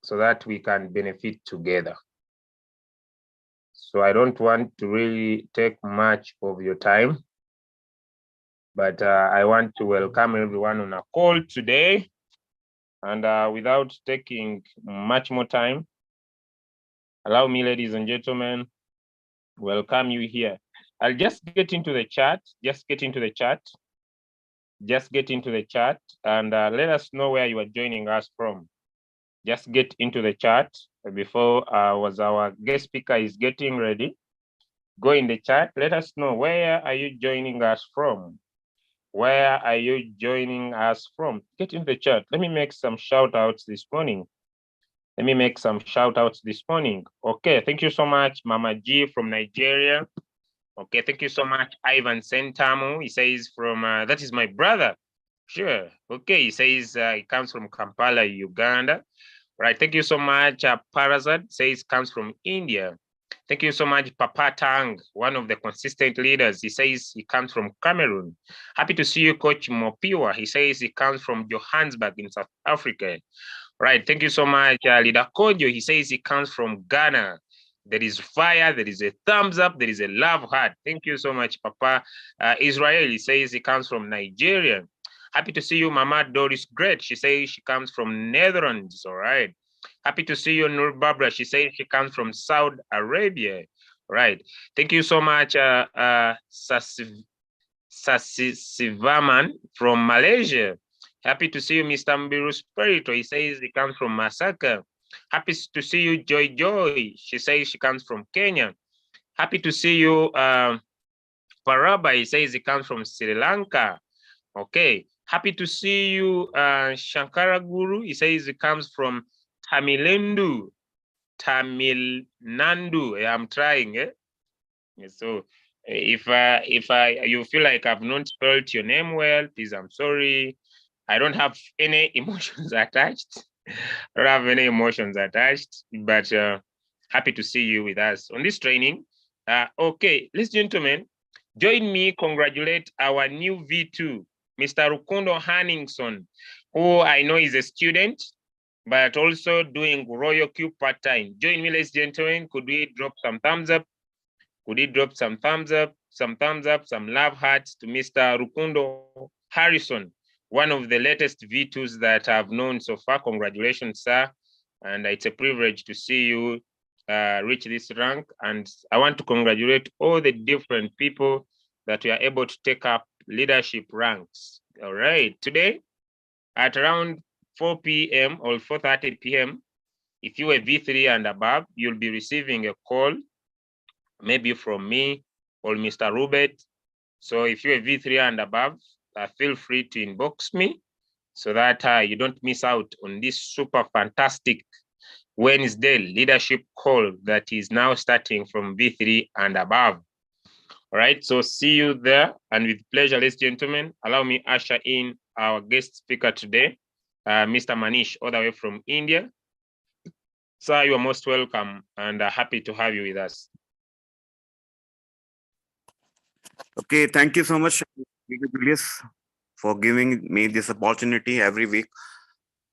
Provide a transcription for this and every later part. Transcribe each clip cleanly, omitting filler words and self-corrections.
so that we can benefit together. So I don't want to really take much of your time, but I want to welcome everyone on a call today. And without taking much more time, allow me, ladies and gentlemen, welcome you here. I'll just get into the chat, and let us know where you are joining us from. Just get into the chat before our guest speaker is getting ready. Go in the chat, let us know where are you joining us from. Where are you joining us from? Get in the chat. Let me make some shout outs this morning. Okay, thank you so much, Mama G from Nigeria. Okay, thank you so much, Ivan Sentamu. He says from, that is my brother. Sure. Okay, he says he comes from Kampala, Uganda. Right, thank you so much. Parazad says comes from India. Thank you so much, Papa Tang, one of the consistent leaders. He says he comes from Cameroon. Happy to see you, Coach Mopiwa. He says he comes from Johannesburg in South Africa. Right, thank you so much, Leader Kojo. He says he comes from Ghana. There is fire, there is a thumbs up, there is a love heart. Thank you so much, Papa. Israel, he says he comes from Nigeria. Happy to see you, Mama Doris Great. She says she comes from Netherlands, all right. Happy to see you, Nur Barbara. She says she comes from Saudi Arabia, right. Thank you so much, Sasivaman from Malaysia. Happy to see you, Mr. Mbiru Spirito. He says he comes from Masaka. Happy to see you, Joy Joy. She says she comes from Kenya. Happy to see you, Paraba. He says he comes from Sri Lanka. Okay. Happy to see you, Shankara Guru. He says he comes from Tamil Nandu. I'm trying, eh? So if you feel like I've not spelled your name well, please, I'm sorry. I don't have any emotions attached. But happy to see you with us on this training. Okay, ladies and gentlemen, join me congratulate our new V2, Mr. Rukundo Hanningson, who I know is a student, but also doing Royalq part-time. Join me, ladies and gentlemen. Could we drop some thumbs up? Some love hearts to Mr. Rukundo Harrison, one of the latest V2s that I've known so far. Congratulations, sir. And it's a privilege to see you reach this rank. And I want to congratulate all the different people that we are able to take up leadership ranks. All right, today at around 4 p.m. or 4:30 p.m., if you are V3 and above, you'll be receiving a call, maybe from me or Mr. Robert. So if you're a V3 and above, feel free to inbox me so that you don't miss out on this super fantastic Wednesday leadership call that is now starting from V3 and above. All right, so see you there. And with pleasure, ladies and gentlemen, allow me usher in our guest speaker today, Mr. Manish, all the way from India. Sir, you are most welcome and happy to have you with us. Okay, thank you so much, Julius, for giving me this opportunity every week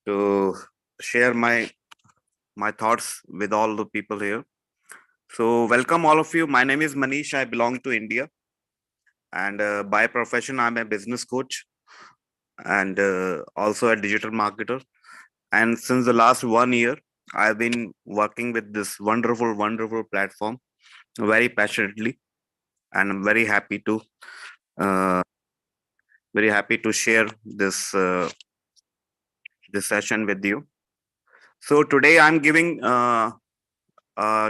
to share my thoughts with all the people here. So welcome all of you. My name is Manish. I belong to India, and by profession I'm a business coach and also a digital marketer. And since the last 1 year, I've been working with this wonderful platform very passionately, and I'm very happy to share this this session with you. So today I'm giving a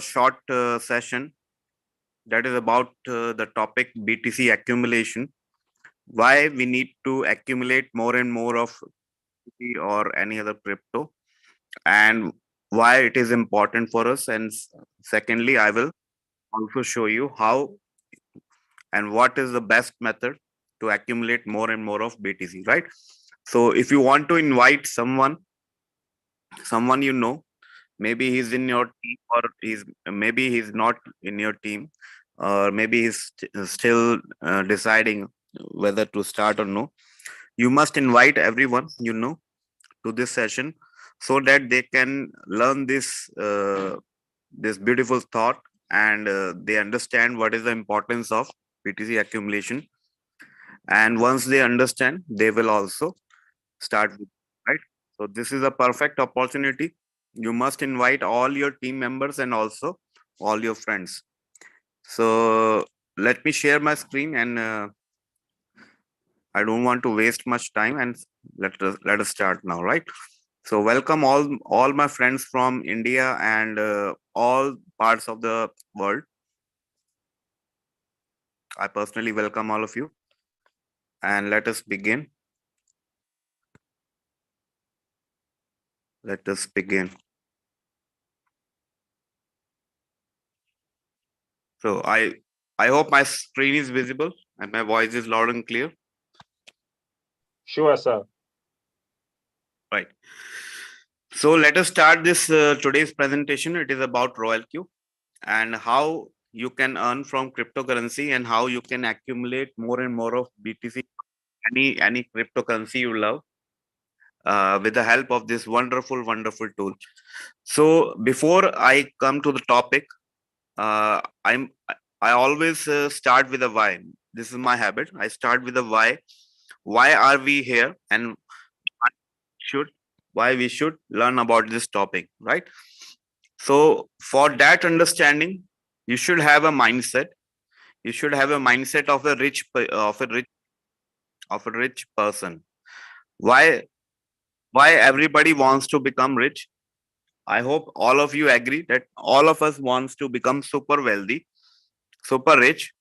short session that is about the topic BTC accumulation. Why we need to accumulate more and more of BTC or any other crypto, and why it is important for us. And secondly, I will also show you how and what is the best method to accumulate more and more of BTC, right? So if you want to invite someone you know, maybe he's in your team, or maybe he's not in your team, or maybe he's still deciding whether to start or no, you must invite everyone you know to this session so that they can learn this beautiful thought, and they understand what is the importance of BTC accumulation. And once they understand, they will also start with, right? So this is a perfect opportunity. You must invite all your team members and also all your friends. So let me share my screen, and I don't want to waste much time, and let us start now, right? So welcome all my friends from India and all parts of the world. I personally welcome all of you, and let us begin. Let us begin. So I hope my screen is visible and my voice is loud and clear. Sure, sir. Right. So let us start this today's presentation. It is about Royalq and how you can earn from cryptocurrency and how you can accumulate more and more of BTC, any cryptocurrency you love, with the help of this wonderful tool. So before I come to the topic, I'm I always start with a why. This is my habit. I start with a why. Why are we here, and should why we should learn about this topic, right? So for that understanding, you should have a mindset. You should have a mindset of a rich person. Why everybody wants to become rich? I hope all of you agree that all of us wants to become super wealthy, super rich,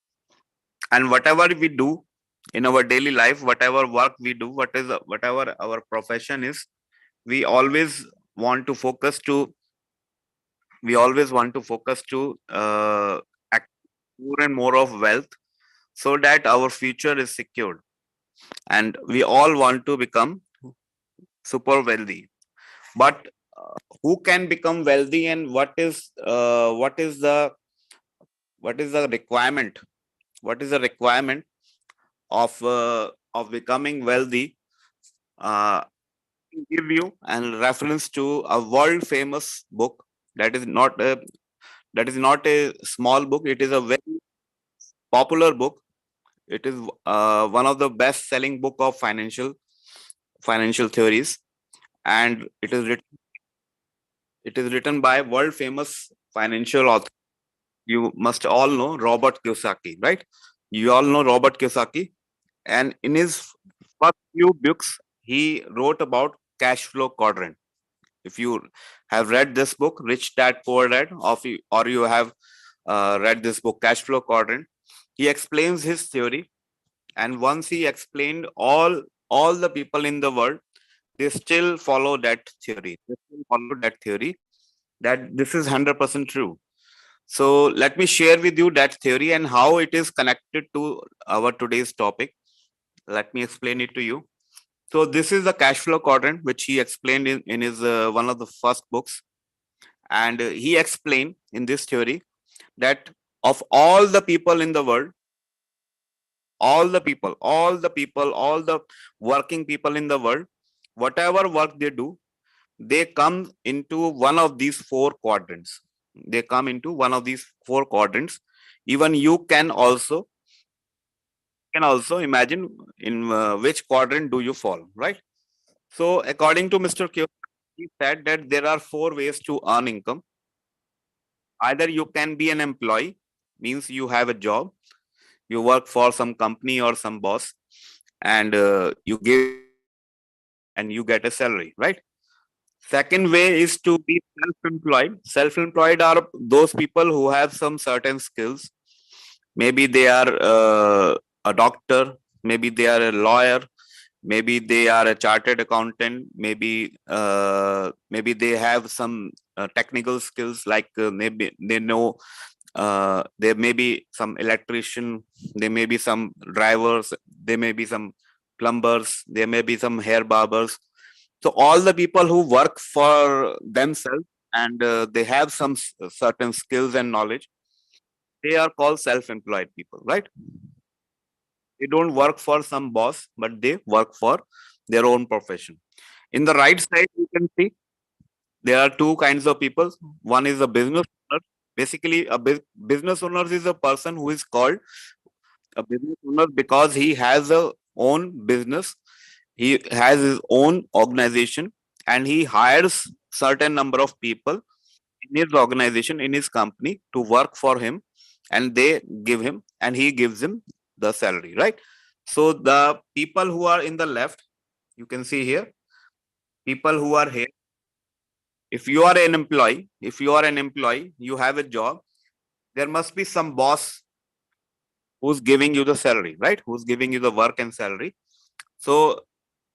and whatever we do in our daily life, whatever work we do, whatever our profession is, we always want to focus to act more and more of wealth, so that our future is secured, and we all want to become super wealthy. But who can become wealthy, and what is the requirement, of becoming wealthy? uh, Give you and reference to a world famous book, that is not a small book. It is a very popular book. It is one of the best selling book of financial theories, and it is written by world famous financial author. You must all know Robert Kiyosaki, right? You all know Robert Kiyosaki, and in his first few books, he wrote about cash flow quadrant. If you have read this book, Rich Dad Poor Dad, or you have read this book, Cash Flow Quadrant, he explains his theory. And once he explained all the people in the world, they still follow that theory. They still follow that theory, that this is 100% true. So let me share with you that theory and how it is connected to our today's topic. Let me explain it to you. So this is the cash flow quadrant, which he explained in his one of the first books. And he explained in this theory that of all the people in the world, all the working people in the world, whatever work they do, they come into one of these four quadrants. They come into one of these four quadrants. Even you can also imagine in which quadrant do you fall, right? So according to Mr. Q, he said that there are four ways to earn income. Either you can be an employee, means you have a job, you work for some company or some boss, and you give and you get a salary, right? Second way is to be self-employed. Self-employed are those people who have some certain skills. Maybe they are a doctor, maybe they are a lawyer, maybe they are a chartered accountant, maybe they have some technical skills, like maybe they know, there may be some electrician, there may be some drivers, there may be some plumbers, there may be some hair barbers. So all the people who work for themselves, and they have some certain skills and knowledge, they are called self-employed people, right? They don't work for some boss, but they work for their own profession. In the right side, you can see. There are two kinds of people. One is a business owner. Basically, a business owner is a person who is called a business owner because he has a own business, he has his own organization, and he hires certain number of people in his organization, in his company, to work for him, and they give him, and he gives him the salary, right? So the people who are in the left, you can see here, people who are here, if you are an employee, you have a job, there must be some boss who's giving you the salary, right? Who's giving you the work and salary. So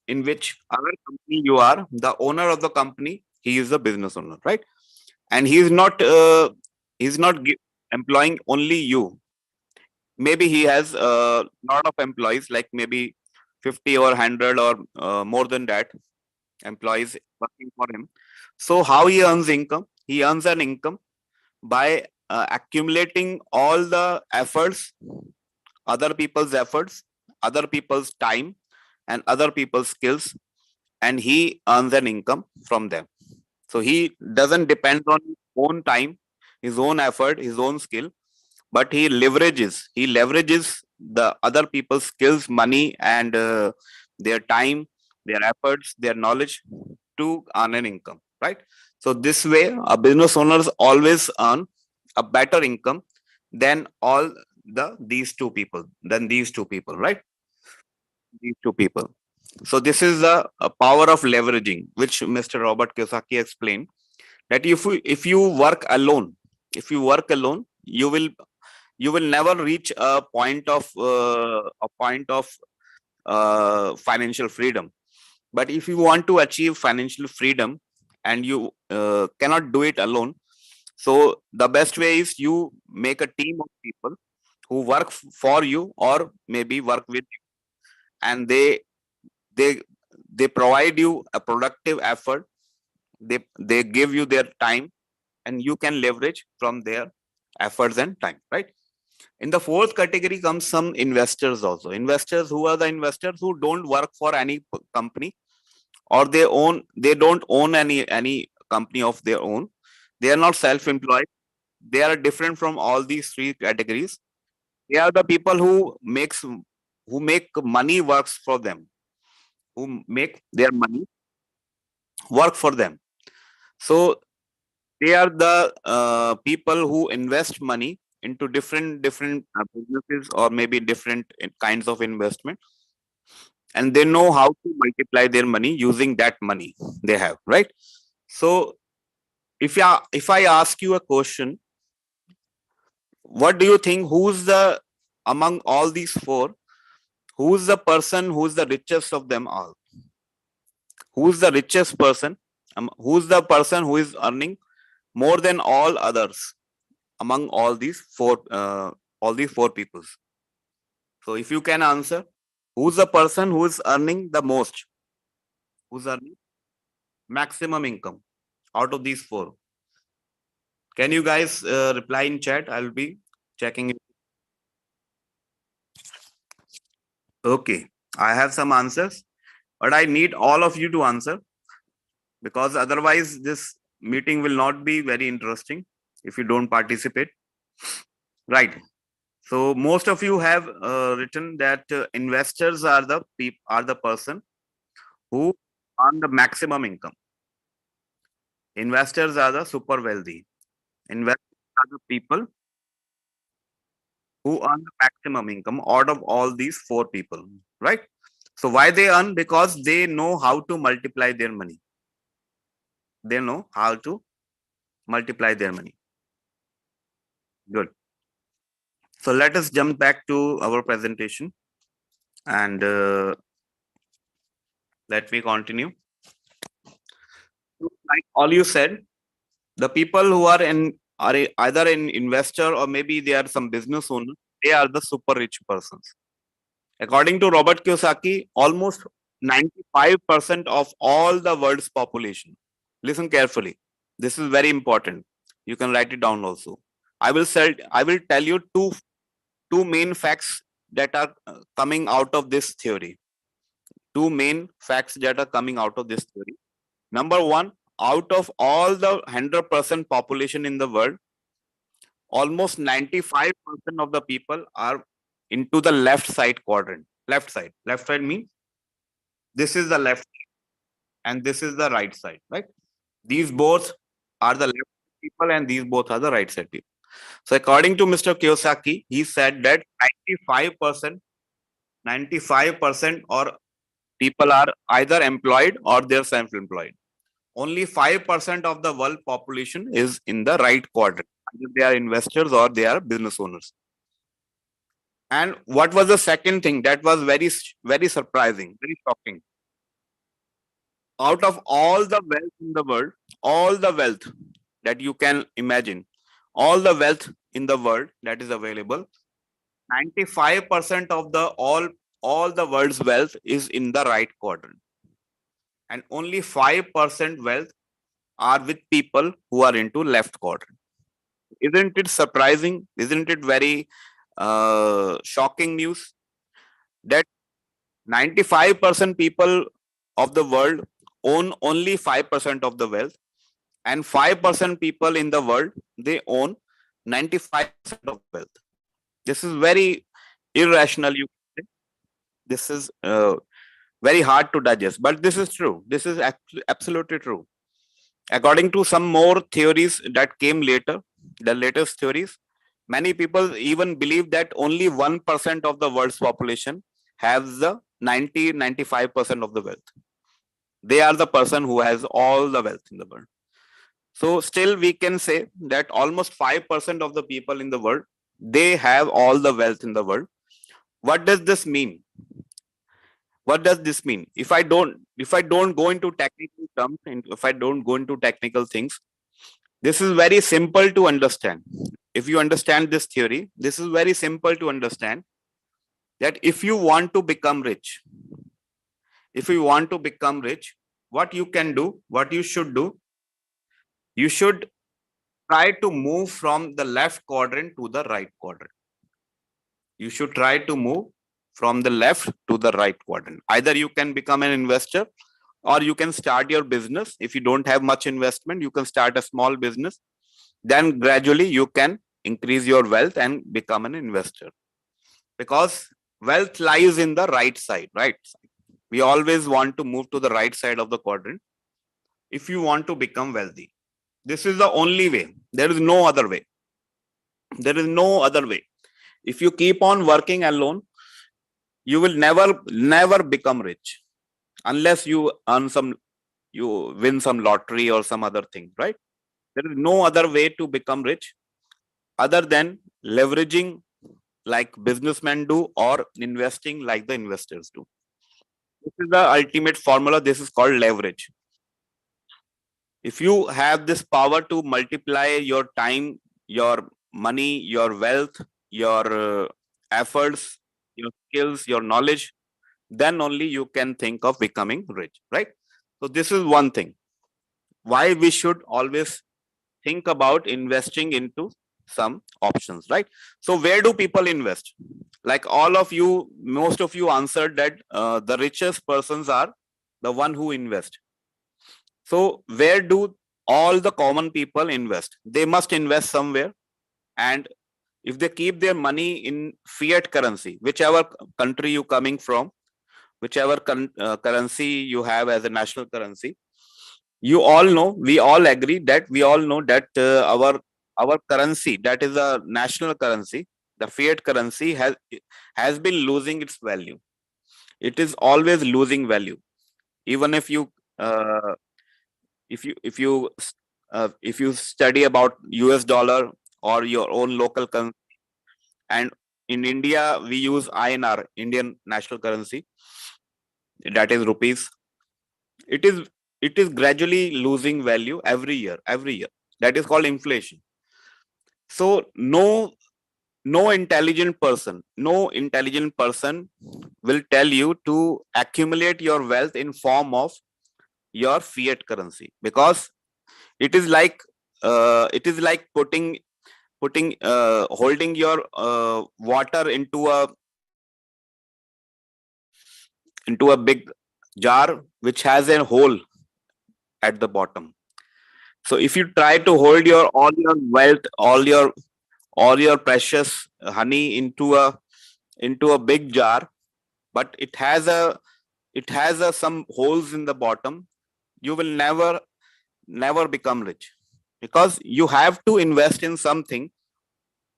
in which other company you are, the owner of the company, he is the business owner, right? And he's not employing only you. Maybe he has a lot of employees, like maybe 50 or 100 or more than that employees working for him. So how he earns income? He earns an income by accumulating all the efforts, other people's efforts, other people's time, and other people's skills, and he earns an income from them. So he doesn't depend on his own time, his own effort, his own skill, but he leverages the other people's skills, money, and their time, their efforts, their knowledge to earn an income, right? So this way, a business owners always earn a better income than all these two people, right? These two people. So this is the power of leveraging, which Mr. Robert Kiyosaki explained, that if you work alone, you will never reach a point of financial freedom. But if you want to achieve financial freedom and you cannot do it alone, so the best way is you make a team of people who work for you or maybe work with you, and they they provide you a productive effort. They give you their time, and you can leverage from their efforts and time, right? In the fourth category comes some investors also. Investors, who are the investors who don't work for any company, or they don't own any company of their own. They are not self-employed. They are different from all these three categories. They are the people who make money works for them, who make their money work for them. So they are the people who invest money into different businesses, or maybe different kinds of investment, and they know how to multiply their money using that money they have, right? So if I ask you a question, what do you think, who's the among all these four, who's the person who's the richest of them all? Who's the richest person? Who's the person who is earning more than all others among all these four peoples? So if you can answer, who's the person who is earning the most, who's earning maximum income out of these four? Can you guys reply in chat? I'll be checking it. Okay, I have some answers, but I need all of you to answer, because otherwise this meeting will not be very interesting if you don't participate. Right. So most of you have written that investors are the person who earn the maximum income. Investors are the super wealthy. Investors are the people who earn the maximum income out of all these four people, right? So why they earn? Because they know how to multiply their money. They know how to multiply their money. Good. So let us jump back to our presentation, and let me continue. Like all you said, the people who are either an investor or maybe they are some business owner. They are the super rich persons. According to Robert Kiyosaki, almost 95% of all the world's population. Listen carefully. This is very important. You can write it down also. I will tell you two main facts that are coming out of this theory. Two main facts that are coming out of this theory. Number one, out of all the 100% population in the world, almost 95% of the people are into the left side quadrant. Left side. Left side means this is the left and this is the right side, right? These both are the left people and these both are the right side people. So according to Mr. Kiyosaki, he said that 95% or people are either employed or they're self-employed. Only 5% of the world population is in the right quadrant. Either they are investors or they are business owners. And what was the second thing that was very surprising, very shocking? Out of all the wealth in the world, all the wealth that you can imagine, all the wealth in the world that is available, 95% of the all the world's wealth is in the right quadrant. And only 5% wealth are with people who are into left quadrant. Isn't it surprising? Isn't it very shocking news that 95% people of the world own only 5% of the wealth, and 5% people in the world, they own 95% of the wealth. This is very irrational. This is very hard to digest, but this is true. This is absolutely true. According to some more theories that came later, the latest theories, many people even believe that only 1% of the world's population has the 95% of the wealth. They are the person who has all the wealth in the world. So still we can say that almost 5% of the people in the world, they have all the wealth in the world. What does this mean? What does this mean? If I don't go into technical terms, if I don't go into technical things, this is very simple to understand. If you understand this theory, this is very simple to understand that if you want to become rich, what you can do, what you should do, you should try to move from the left quadrant to the right quadrant. You should try to move from the left to the right quadrant. Either you can become an investor or you can start your business. If you don't have much investment, you can start a small business. Then gradually you can increase your wealth and become an investor. Because wealth lies in the right side, right? We always want to move to the right side of the quadrant if you want to become wealthy. This is the only way. There is no other way. There is no other way. If you keep on working alone, you will never become rich unless you win some lottery or some other thing, right? There is no other way to become rich other than leveraging like businessmen do or investing like the investors do. This is the ultimate formula. This is called leverage. If you have this power to multiply your time, your money, your wealth, your efforts, your skills, your knowledge, then only you can think of becoming rich, right? So this is one thing. Why we should always think about investing into some options, right? So where do people invest? Like all of you, most of you answered that the richest persons are the one who invest. So where do all the common people invest? They must invest somewhere. And if they keep their money in fiat currency, whichever country you coming from, whichever currency you have as a national currency, you all know, we all agree that we all know that our currency, that is a national currency, the fiat currency has been losing its value. It is always losing value. Even if you if you if you if you study about US dollar or your own local currency, and in India we use INR, Indian national currency, that is rupees. It is gradually losing value every year. That is called inflation. So no intelligent person will tell you to accumulate your wealth in form of your fiat currency, because it is like putting holding your water into a big jar which has a hole at the bottom. So if you try to hold your all your wealth, all your precious honey into a big jar, but it has some holes in the bottom, you will never become rich, because you have to invest in something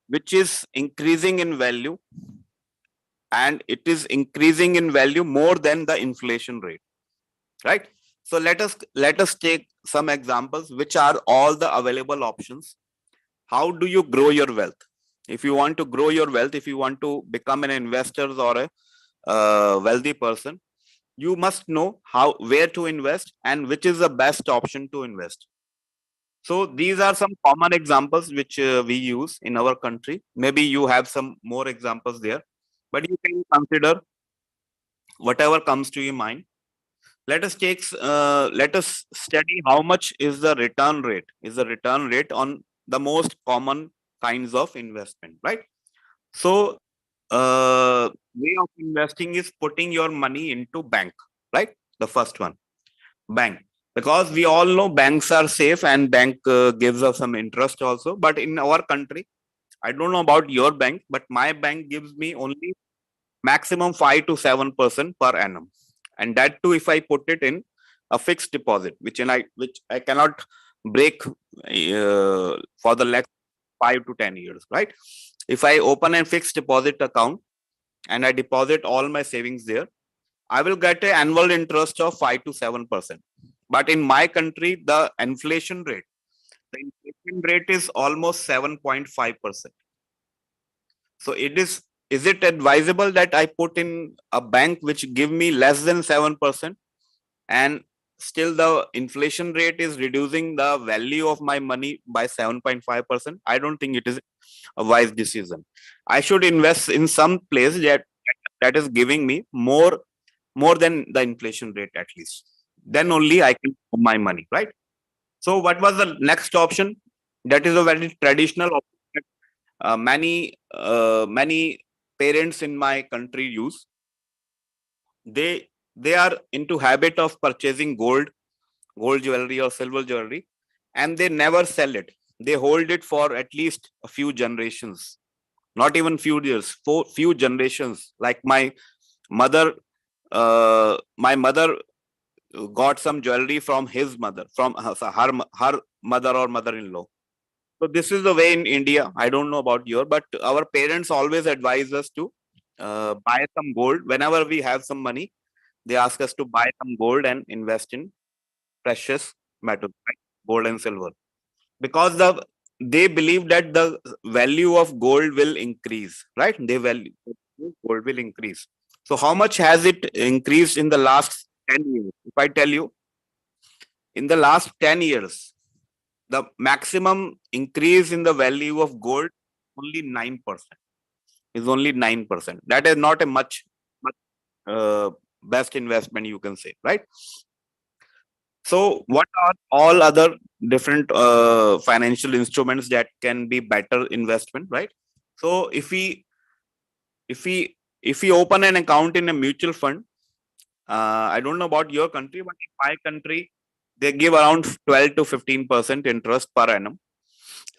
which is increasing in value, and it is increasing in value more than the inflation rate, right? So let us take some examples, which are all the available options. How do you grow your wealth? If you want to grow your wealth, if you want to become an investor or a wealthy person, you must know how, where to invest and which is the best option to invest. So these are some common examples which we use in our country. Maybe you have some more examples there, but you can consider whatever comes to your mind. Let us study how much is the return rate, on the most common kinds of investment, right? So way of investing is putting your money into bank, right? The first one, bank, because we all know banks are safe and bank gives us some interest also. But in our country, I don't know about your bank, but my bank gives me only maximum 5 to 7% per annum, and that too if I put it in a fixed deposit, which I cannot break for the next 5 to 10 years, right? If I open a fixed deposit account and I deposit all my savings there, I will get an annual interest of 5 to 7%. But in my country, the inflation rate is almost 7.5%. So is it advisable that I put in a bank which give me less than 7%, and still the inflation rate is reducing the value of my money by 7.5%? I don't think it is a wise decision. I should invest in some place that is giving me more than the inflation rate at least. Then only I can put my money, right? So what was the next option? That is a very traditional option. Many parents in my country use. They are into habit of purchasing gold jewelry or silver jewelry, and they never sell it. They hold it for at least a few generations, not even few years, for few generations. Like my mother got some jewelry from his mother, from her mother or mother-in-law. So this is the way in India. I don't know about your, but our parents always advise us to buy some gold whenever we have some money. They ask us to buy some gold and invest in precious metals, like gold and silver, because they believe that the value of gold will increase, right? They value gold will increase. So how much has it increased in the last 10 years? If I tell you, in the last 10 years, the maximum increase in the value of gold only 9%, is only 9%. That is not a much best investment, you can say, right? So what are all other different financial instruments that can be better investment, right? So if we if we open an account in a mutual fund, I don't know about your country, but in my country, they give around 12 to 15% interest per annum.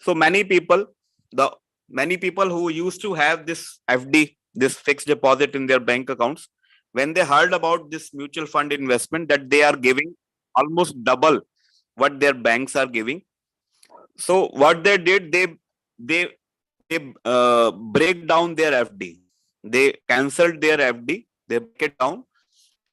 So the many people who used to have this FD, this fixed deposit in their bank accounts, when they heard about this mutual fund investment, that they are giving almost double what their banks are giving. So what they did, they break down their FD. They cancelled their FD. They break it down,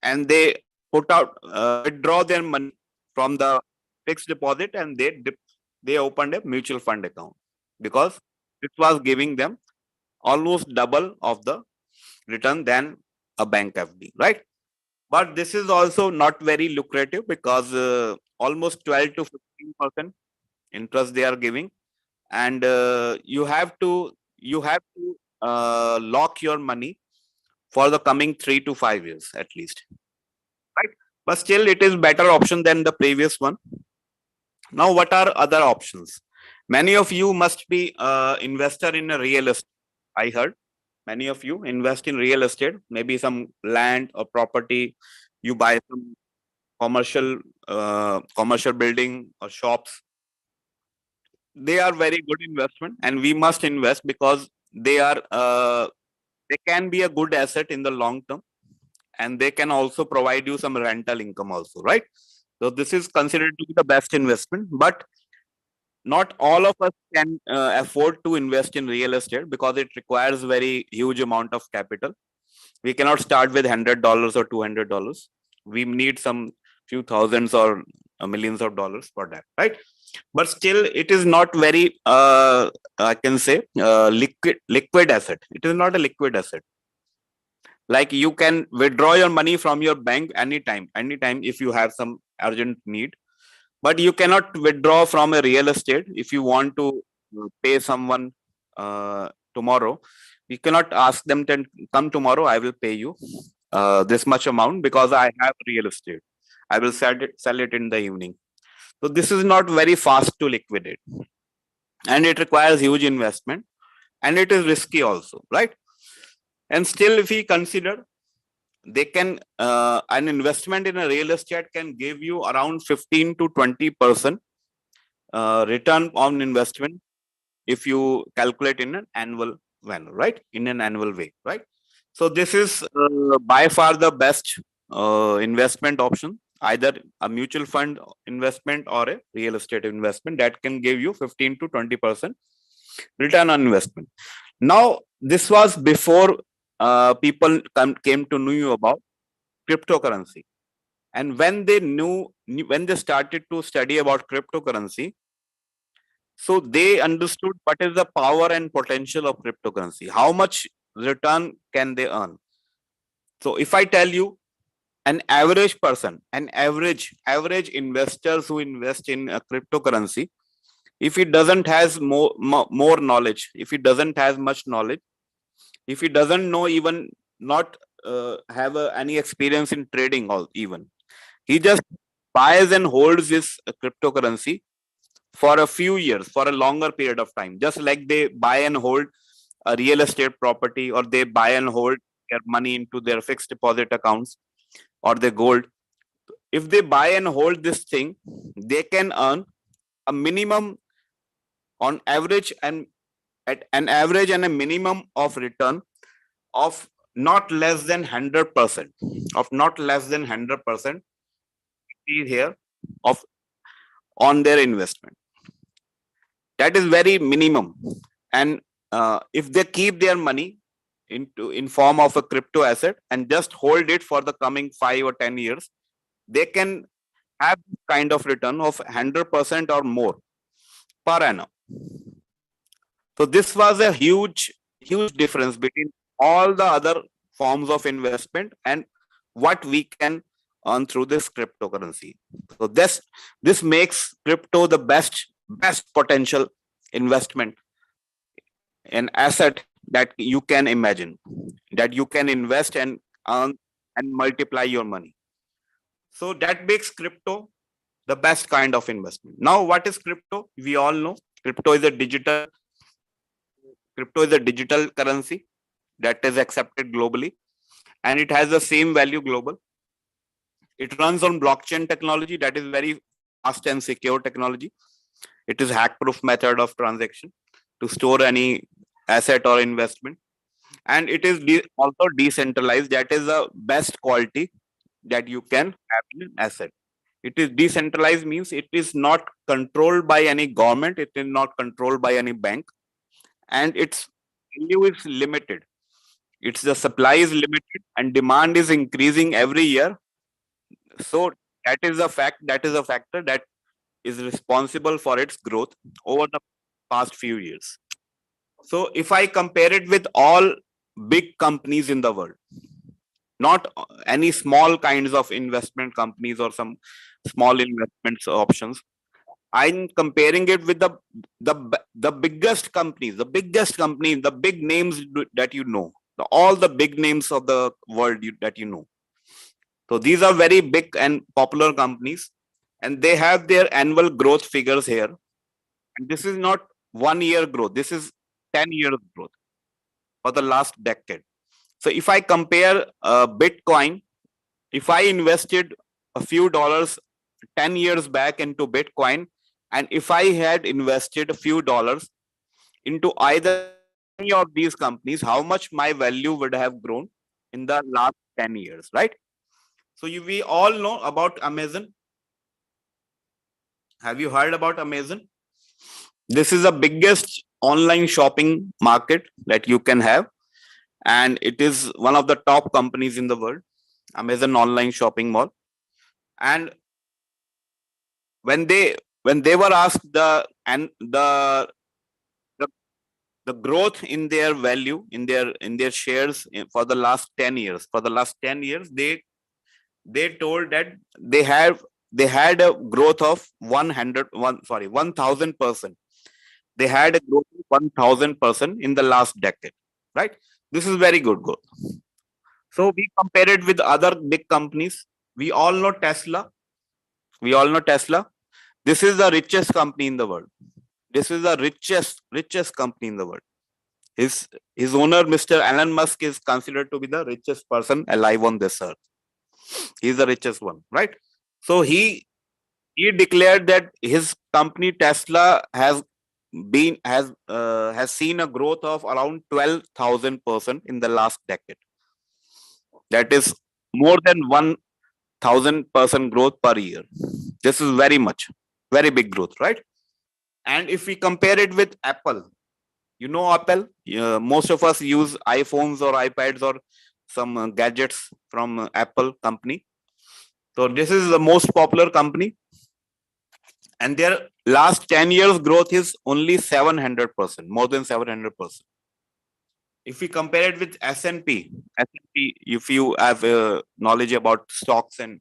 and they withdraw their money from the fixed deposit, and they opened a mutual fund account, because it was giving them almost double of the return than a bank FD, right? But this is also not very lucrative, because almost 12 to 15% interest they are giving, and you have to lock your money for the coming 3 to 5 years at least, right? But still, it is better option than the previous one. Now, what are other options? Many of you must be investor in a real estate. I heard many of you invest in real estate, maybe some land or property. You buy some commercial building or shops. they are very good investment, and we must invest because they can be a good asset in the long term, and they can also provide you some rental income also, right? So this is considered to be the best investment, but not all of us can afford to invest in real estate because it requires very huge amount of capital. We cannot start with $100 or $200. We need some few thousands or millions of dollars for that, right? But still, it is not very I can say liquid asset. It is not a liquid asset. Like you can withdraw your money from your bank anytime if you have some urgent need, but you cannot withdraw from a real estate. If you want to pay someone tomorrow, you cannot ask them to come tomorrow, I will pay you this much amount because I have real estate, I will sell it in the evening. So this is not very fast to liquidate, and it requires huge investment, and it is risky also, right? And still, if we consider, they can an investment in a real estate can give you around 15 to 20% return on investment if you calculate in an annual manner, right? In an annual way, right? So this is by far the best investment option, either a mutual fund investment or a real estate investment that can give you 15 to 20% return on investment. Now, this was before people came to know about cryptocurrency. And when when they started to study about cryptocurrency, so they understood what is the power and potential of cryptocurrency. How much return can they earn? So if I tell you, an average person, an average investors who invest in a cryptocurrency, if he doesn't has more knowledge, if he doesn't has much knowledge, if he doesn't know, even not have any experience in trading, or even he just buys and holds this cryptocurrency for a few years, for a longer period of time, just like they buy and hold a real estate property, or they buy and hold their money into their fixed deposit accounts or their gold. If they buy and hold this thing, they can earn a minimum on average, and at an average and a minimum of return of not less than 100%, of not less than 100% here of on their investment. That is very minimum. And if they keep their money in form of a crypto asset and just hold it for the coming 5 or 10 years, they can have kind of return of 100% or more per annum. So this was a huge difference between all the other forms of investment and what we can earn through this cryptocurrency. So this makes crypto the best potential investment, an asset that you can imagine, that you can invest and earn and multiply your money. So that makes crypto the best kind of investment. Now, what is crypto? We all know crypto is a digital currency that is accepted globally, and it has the same value global. It runs on blockchain technology that is very fast and secure technology. It is hack-proof method of transaction to store any asset or investment, and it is also decentralized. That is the best quality that you can have in an asset. It is decentralized, means it is not controlled by any government, it is not controlled by any bank, and its value is limited. It's the supply is limited and demand is increasing every year. So that is a factor that is responsible for its growth over the past few years. So if I compare it with all big companies in the world, not any small kinds of investment companies or some small investments options, I'm comparing it with the biggest companies, the big names that you know, all the big names of the world that you know. So these are very big and popular companies, and they have their annual growth figures here. And this is not 1 year growth, this is 10 years growth for the last decade. So if I compare Bitcoin, if I invested a few dollars 10 years back into Bitcoin, And if I had invested a few dollars into either any of these companies, how much my value would have grown in the last 10 years, right? So we all know about Amazon. Have you heard about Amazon? This is the biggest online shopping market that you can have, and it is one of the top companies in the world, Amazon online shopping mall. And when they were asked the the growth in their value in their shares for the last 10 years, they told that they had a growth of 1000%. They had a growth of 1000% in the last decade, right? This is very good growth. So we compare it with other big companies. We all know Tesla. This is the richest company in the world. This is the richest company in the world. His owner, Mr. Elon Musk, is considered to be the richest person alive on this earth. He's the richest one, right? So he declared that his company Tesla has seen a growth of around 12,000% in the last decade. That is more than 1,000% growth per year. This is very big growth, right? And if we compare it with Apple, you know Apple. Most of us use iPhones or iPads or some gadgets from Apple company. So this is the most popular company, and their last 10 years growth is only 700%, more than 700%. If we compare it with S&P, if you have knowledge about stocks and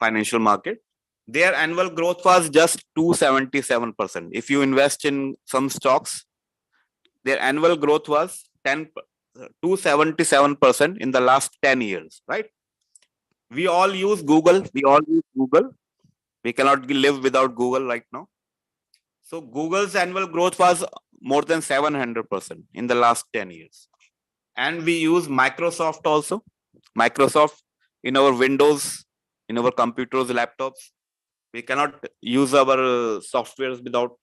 financial market, their annual growth was just 277%. If you invest in some stocks, their annual growth was 277% in the last 10 years, right? We all use Google. We cannot live without Google right now. So Google's annual growth was more than 700% in the last 10 years. And we use Microsoft also. Microsoft in our Windows, in our computers, laptops. We cannot use our softwares without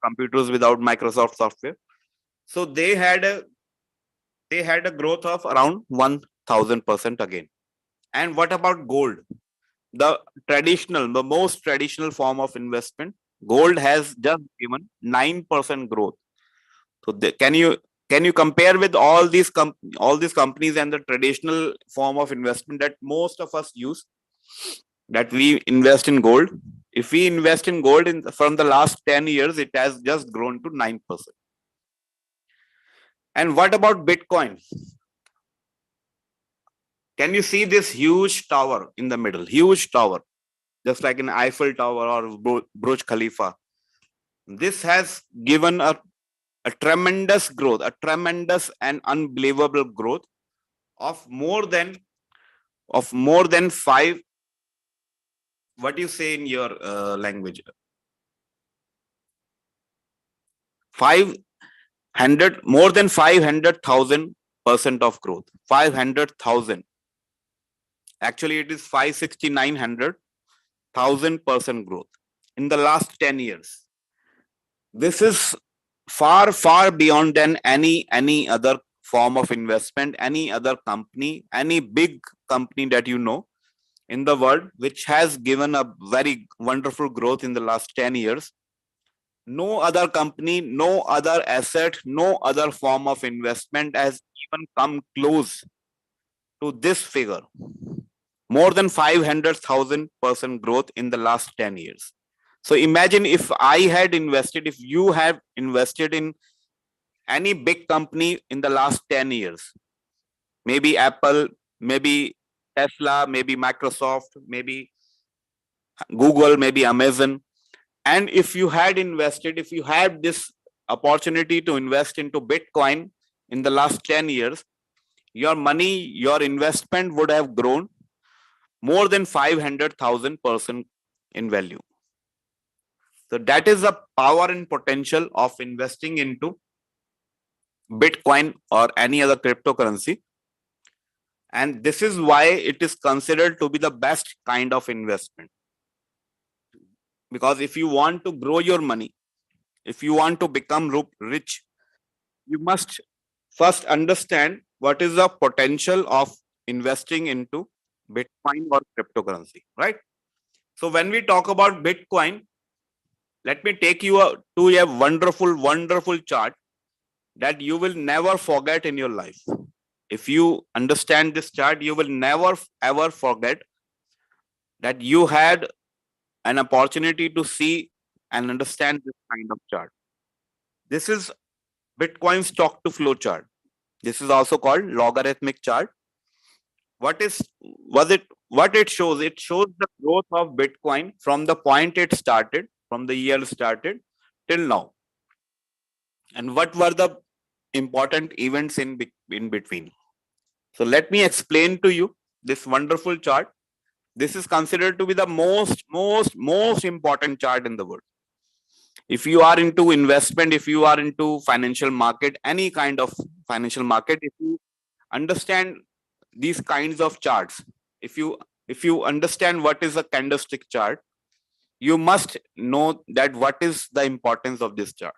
computers without Microsoft software. So they had a growth of around 1,000% again. And what about gold? The most traditional form of investment, gold has just given 9% growth. So can you compare with all these companies and the traditional form of investment that most of us use, that we invest in gold? If we invest in gold from the last 10 years, it has just grown to 9%. And what about Bitcoin? Can you see this huge tower in the middle? Huge tower, just like an Eiffel Tower or Burj Khalifa. This has given a tremendous growth, a tremendous and unbelievable growth of more than five. What do you say in your language? 500, more than 500,000% of growth. 500,000. Actually, it is 569,000% growth in the last 10 years. This is far beyond than any other form of investment, any other company, any big company that you know in the world, which has given a very wonderful growth in the last 10 years. No other company, no other asset, no other form of investment has even come close to this figure. More than 500,000% growth in the last 10 years. So imagine if you have invested in any big company in the last 10 years, maybe Apple, maybe Tesla, maybe Microsoft, maybe Google, maybe Amazon. And if you had this opportunity to invest into Bitcoin in the last 10 years, your investment would have grown more than 500,000% in value. So that is the power and potential of investing into Bitcoin or any other cryptocurrency. And this is why it is considered to be the best kind of investment. Because if you want to grow your money, if you want to become rich, you must first understand what is the potential of investing into Bitcoin or cryptocurrency, right? So when we talk about Bitcoin, let me take you to a wonderful chart that you will never forget in your life. If you understand this chart, you will never ever forget that you had an opportunity to see and understand this kind of chart. This is Bitcoin stock to flow chart. This is also called logarithmic chart. What it shows? It shows the growth of Bitcoin from the point it started, from the year started till now. And what were the important events in between? So let me explain to you this wonderful chart. This is considered to be the most important chart in the world. If you are into investment, if you are into financial market, any kind of financial market, if you understand these kinds of charts, if you understand what is a candlestick chart, you must know that what is the importance of this chart.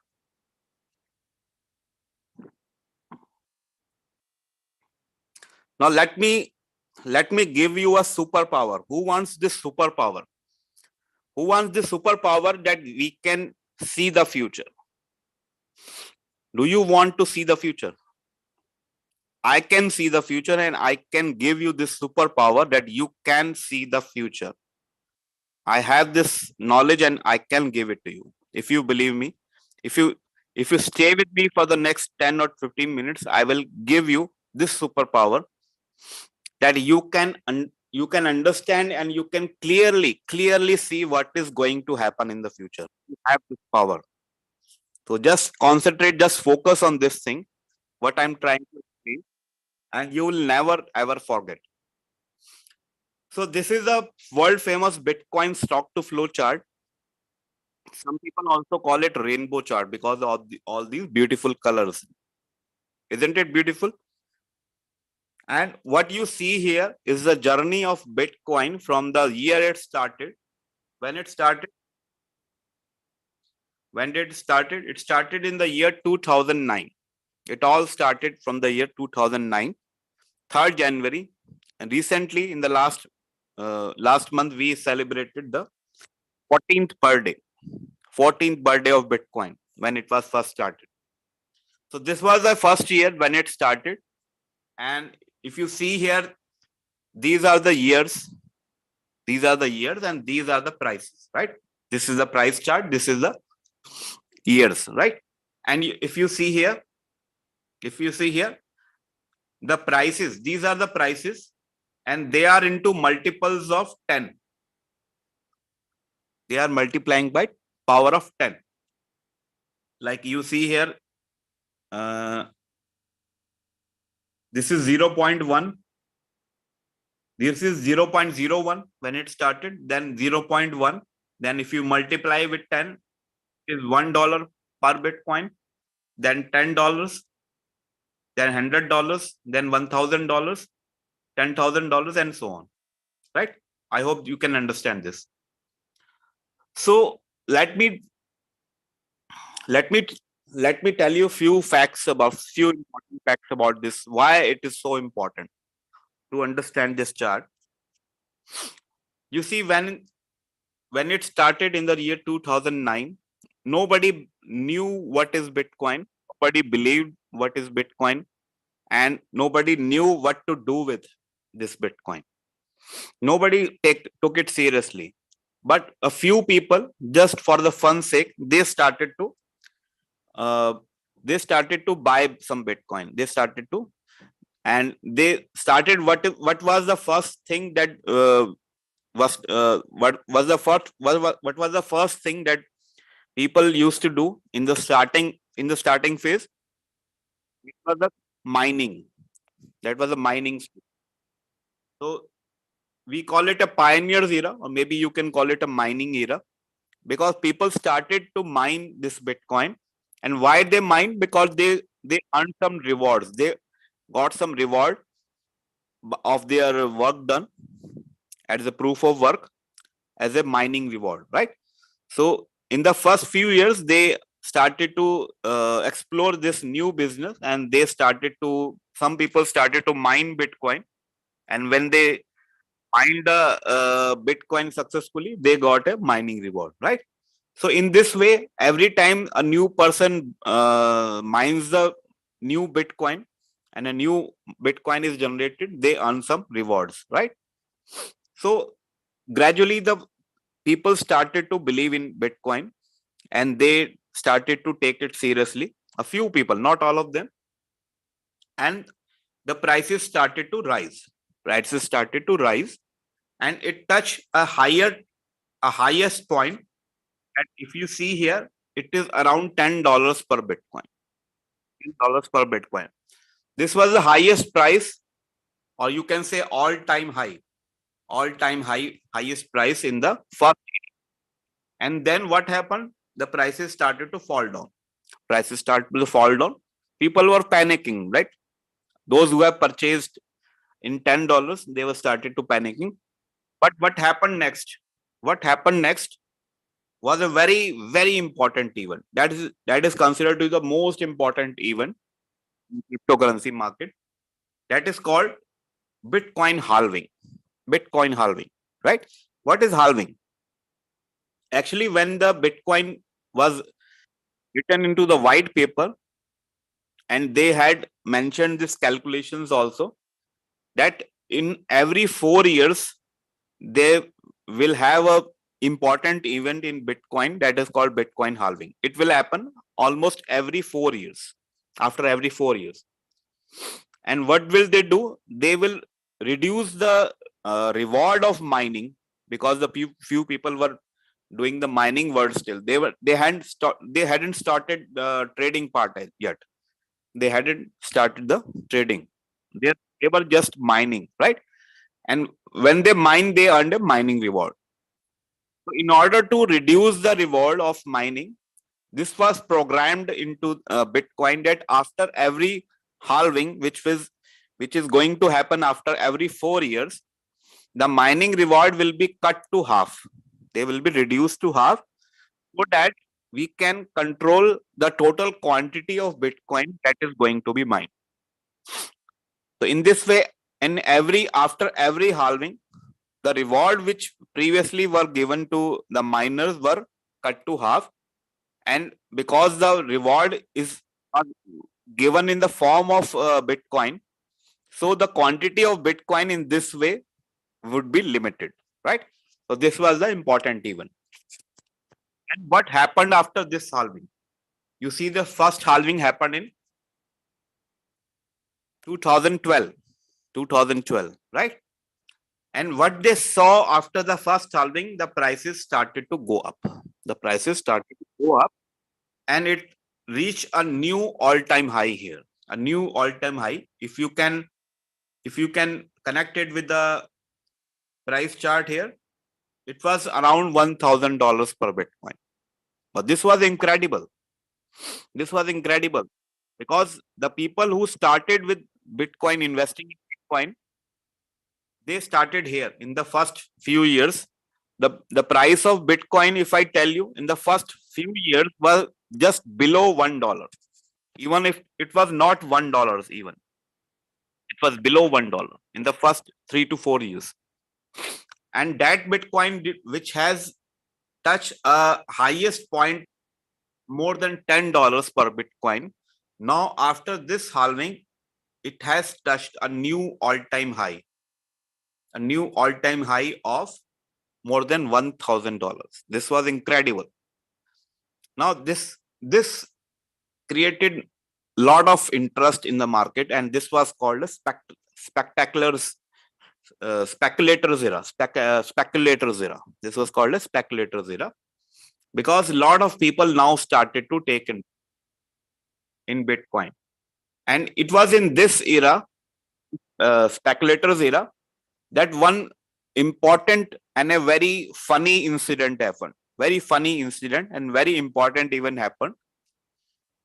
Now let me give you a superpower. Who wants this superpower? Who wants this superpower that we can see the future? Do you want to see the future? I can see the future, and I can give you this superpower that you can see the future. I have this knowledge and I can give it to you. If you believe me, if you stay with me for the next 10 or 15 minutes, I will give you this superpower that you can understand, and you can clearly see what is going to happen in the future. You have this power. So just concentrate, just focus on this thing, what I'm trying to say, and you will never ever forget. So this is a world famous Bitcoin stock to flow chart. Some people also call it rainbow chart because of all these beautiful colors. Isn't it beautiful? And what you see here is the journey of Bitcoin from the year it started. When it started, it started in the year 2009. It all started from the year 2009, 3rd January. And recently, in the last month, we celebrated the 14th birthday, 14th birthday of Bitcoin when it was first started. So this was the first year when it started. And if you see here, these are the years, and these are the prices, right? This is the price chart, this is the years, right? And if you see here, the prices, these are the prices, and they are into multiples of 10. They are multiplying by power of 10. Like you see here, this is 0.1. This is 0.01 when it started, then 0.1. Then if you multiply with 10, is $1 per Bitcoin, then $10, then $100, then $1,000, $10,000, and so on. Right? I hope you can understand this. So let me tell you few important facts about this. Why it is so important to understand this chart. You see, when it started in the year 2009, nobody knew what is Bitcoin. Nobody believed what is Bitcoin, and nobody knew what to do with this Bitcoin. Nobody took it seriously. But a few people, just for the fun sake, they started to buy some Bitcoin. They started to, and they started what was the first thing that what was the first thing that people used to do in the starting phase? It was the mining. That was a mining. So we call it a pioneers era, or maybe you can call it a mining era, because people started to mine this Bitcoin. And why they mine? Because they earned some rewards. They got some reward of their work done as a proof of work, as a mining reward, right? So in the first few years, they started to explore this new business, and some people started to mine Bitcoin. And when they mined the Bitcoin successfully, they got a mining reward, right? So in this way, every time a new person mines the new Bitcoin and a new Bitcoin is generated, they earn some rewards, right? So gradually, the people started to believe in Bitcoin, and they started to take it seriously. A few people, not all of them, and the prices started to rise. Prices started to rise, and it touched a highest point. And if you see here, it is around $10 per Bitcoin. $10 per Bitcoin. This was the highest price, or you can say all-time high, highest price in the first. And then what happened? The prices started to fall down. Prices started to fall down. People were panicking, right? Those who have purchased in $10, they were started to panicking. But what happened next? What happened next was a very, very important event. That is considered to be the most important event in cryptocurrency market. That is called Bitcoin halving. Bitcoin halving, right? What is halving? Actually, when the Bitcoin was written into the white paper, and they had mentioned these calculations also, that in every 4 years they will have a important event in Bitcoin that is called Bitcoin halving. It will happen almost every 4 years, after every 4 years. And what will they do? They will reduce the reward of mining, because the few people were doing the mining work still. They hadn't started the trading part yet. They hadn't started the trading. They, they were just mining, right? And when they mine, they earned a mining reward. So in order to reduce the reward of mining, this was programmed into Bitcoin, that after every halving, which is going to happen after every 4 years, the mining reward will be cut to half. They will be reduced to half, so that we can control the total quantity of Bitcoin that is going to be mined. So in this way, after every halving, the reward which previously were given to the miners were cut to half. And because the reward is not given in the form of Bitcoin, so the quantity of Bitcoin in this way would be limited, right? So this was the important event. And what happened after this halving? You see, the first halving happened in 2012, 2012, right? And what they saw after the first halving, the prices started to go up. The prices started to go up, and it reached a new all-time high here. A new all-time high. If you can connect it with the price chart here, it was around $1,000 per Bitcoin. But this was incredible. This was incredible, because the people who started with Bitcoin, investing in Bitcoin, they started here in the first few years. The price of Bitcoin, if I tell you, in the first few years was just below $1. Even if it was not $1, even it was below $1 in the first 3 to 4 years. And that Bitcoin, which has touched a highest point more than $10 per Bitcoin, now after this halving, it has touched a new all-time high. A new all-time high of more than $1,000. This was incredible. Now this created lot of interest in the market, and this was called a speculators era. This was called a speculators era, because a lot of people now started to take in Bitcoin. And it was in this era, speculators era, that one important and a very funny incident happened. Very funny incident and very important event happened.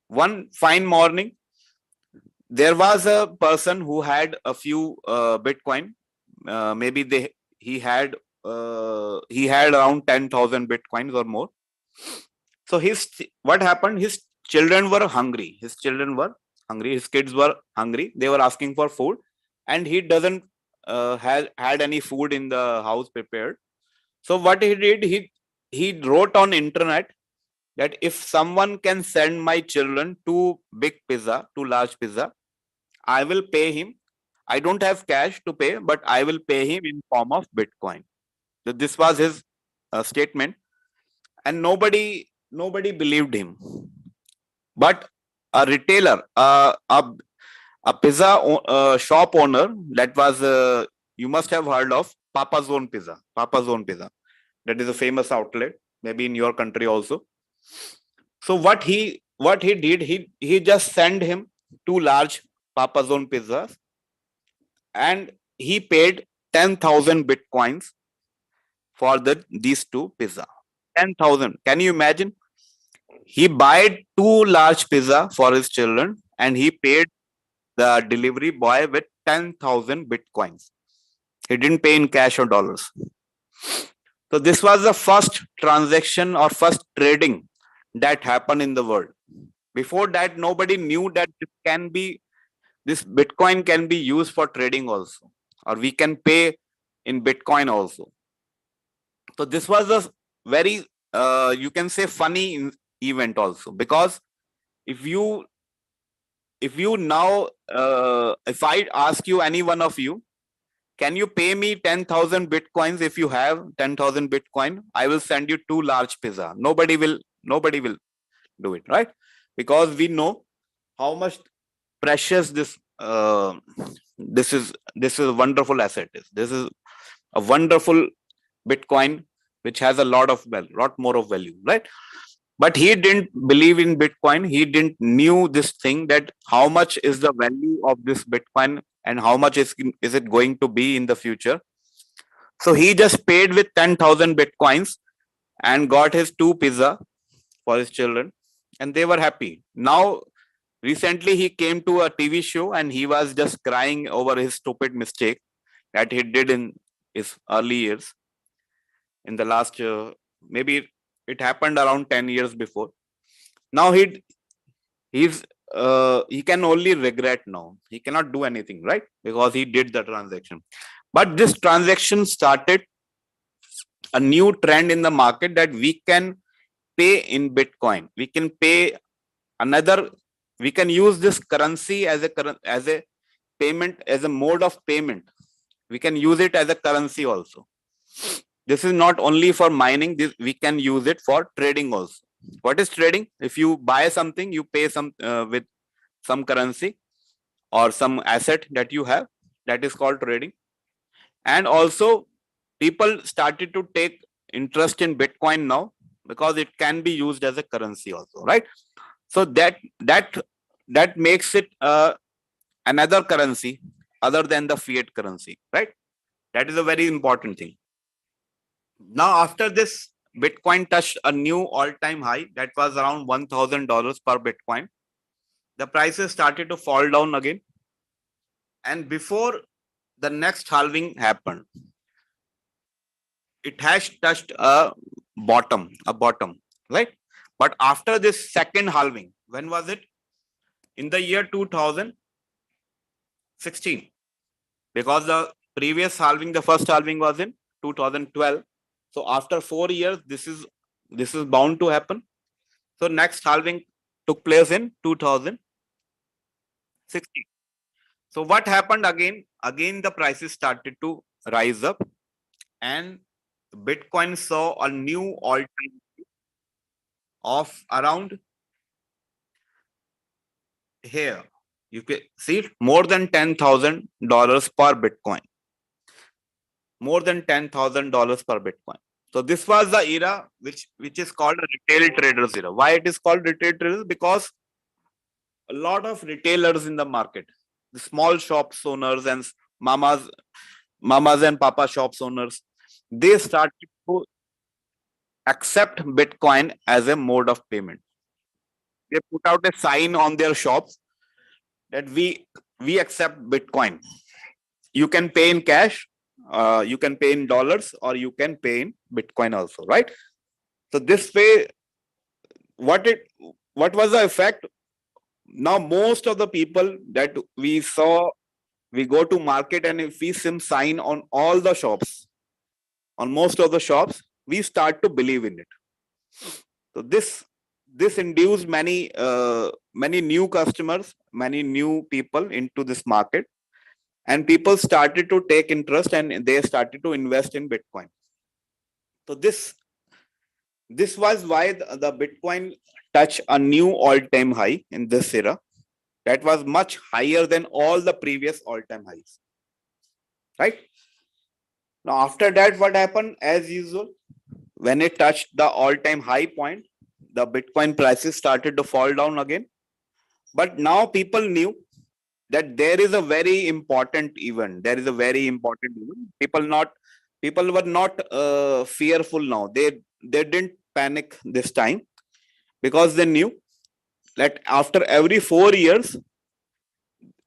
One fine morning, there was a person who had a few Bitcoin. Maybe he had around 10,000 Bitcoins or more. So what happened? His children were hungry. His children were hungry. His kids were hungry. They were asking for food, and he doesn't had any food in the house prepared. So what he did, he wrote on internet that if someone can send my children two large pizza, I will pay him. I don't have cash to pay, but I will pay him in form of Bitcoin. So this was his statement, and nobody believed him. But a retailer, a pizza shop owner, that was you must have heard of Papa's Own Pizza. Papa's Own Pizza. That is a famous outlet, maybe in your country also. So what he did, he just sent him two large Papa's Own pizzas, and he paid 10,000 bitcoins for these two pizza. 10,000. Can you imagine? He bought two large pizza for his children, and he paid the delivery boy with 10,000 bitcoins. He didn't pay in cash or dollars. So this was the first transaction or first trading that happened in the world. Before that, nobody knew that this Bitcoin can be used for trading also, or we can pay in Bitcoin also. So this was a very you can say funny event also, because if you now if I ask you, any one of you, can you pay me 10,000 bitcoins? If you have 10,000 bitcoin, I will send you two large pizza. Nobody will do it, right? Because we know how much precious this is a wonderful asset is. This is a wonderful Bitcoin which has a lot more of value, right? But he didn't believe in Bitcoin. He didn't knew this thing, that how much is the value of this Bitcoin and how much is it going to be in the future. So he just paid with 10,000 Bitcoins and got his two pizza for his children, and they were happy. Now, recently he came to a TV show and he was just crying over his stupid mistake that he did in his early years. In the last, maybe it happened around 10 years before. Now he can only regret now. He cannot do anything, right? Because he did the transaction. But this transaction started a new trend in the market, that we can pay in Bitcoin. We can pay we can use this currency as a payment, as a mode of payment. We can use it as a currency also. This is not only for mining, we can use it for trading also. What is trading? If you buy something, you pay with some currency or some asset that you have, that is called trading. And also, people started to take interest in Bitcoin now, because it can be used as a currency also, right? So that makes it another currency other than the fiat currency, right? That is a very important thing. Now, after this, Bitcoin touched a new all-time high that was around $1,000 per Bitcoin. The prices started to fall down again, and before the next halving happened, it has touched a bottom, right? But after this second halving, when was it? In the year 2016, because the previous halving, the first halving was in 2012. So after 4 years, this is bound to happen. So next halving took place in 2016. So what happened again? Again, the prices started to rise up, and Bitcoin saw a new all-time of around here. You can see more than $10,000 per Bitcoin. More than $10,000 per Bitcoin. So this was the era which is called a retail traders era. Why it is called retail traders? Because a lot of retailers in the market, the small shops owners and mamas and papa shops owners, they started to accept Bitcoin as a mode of payment. They put out a sign on their shops that we accept Bitcoin. You can pay in cash, you can pay in dollars, or you can pay in Bitcoin also, right? So this way, what was the effect? Now most of the people that we saw, we go to market and if we see some sign on all the shops, on most of the shops, we start to believe in it. So this induced many new customers, many new people into this market, and people started to take interest and they started to invest in Bitcoin. So this was why the Bitcoin touched a new all-time high in this era. That was much higher than all the previous all-time highs. Right? Now, after that, what happened? As usual, when it touched the all-time high point, the Bitcoin prices started to fall down again. But now people knew that there is a very important event. There is a very important event. People were not fearful now. They didn't panic this time because they knew that after every 4 years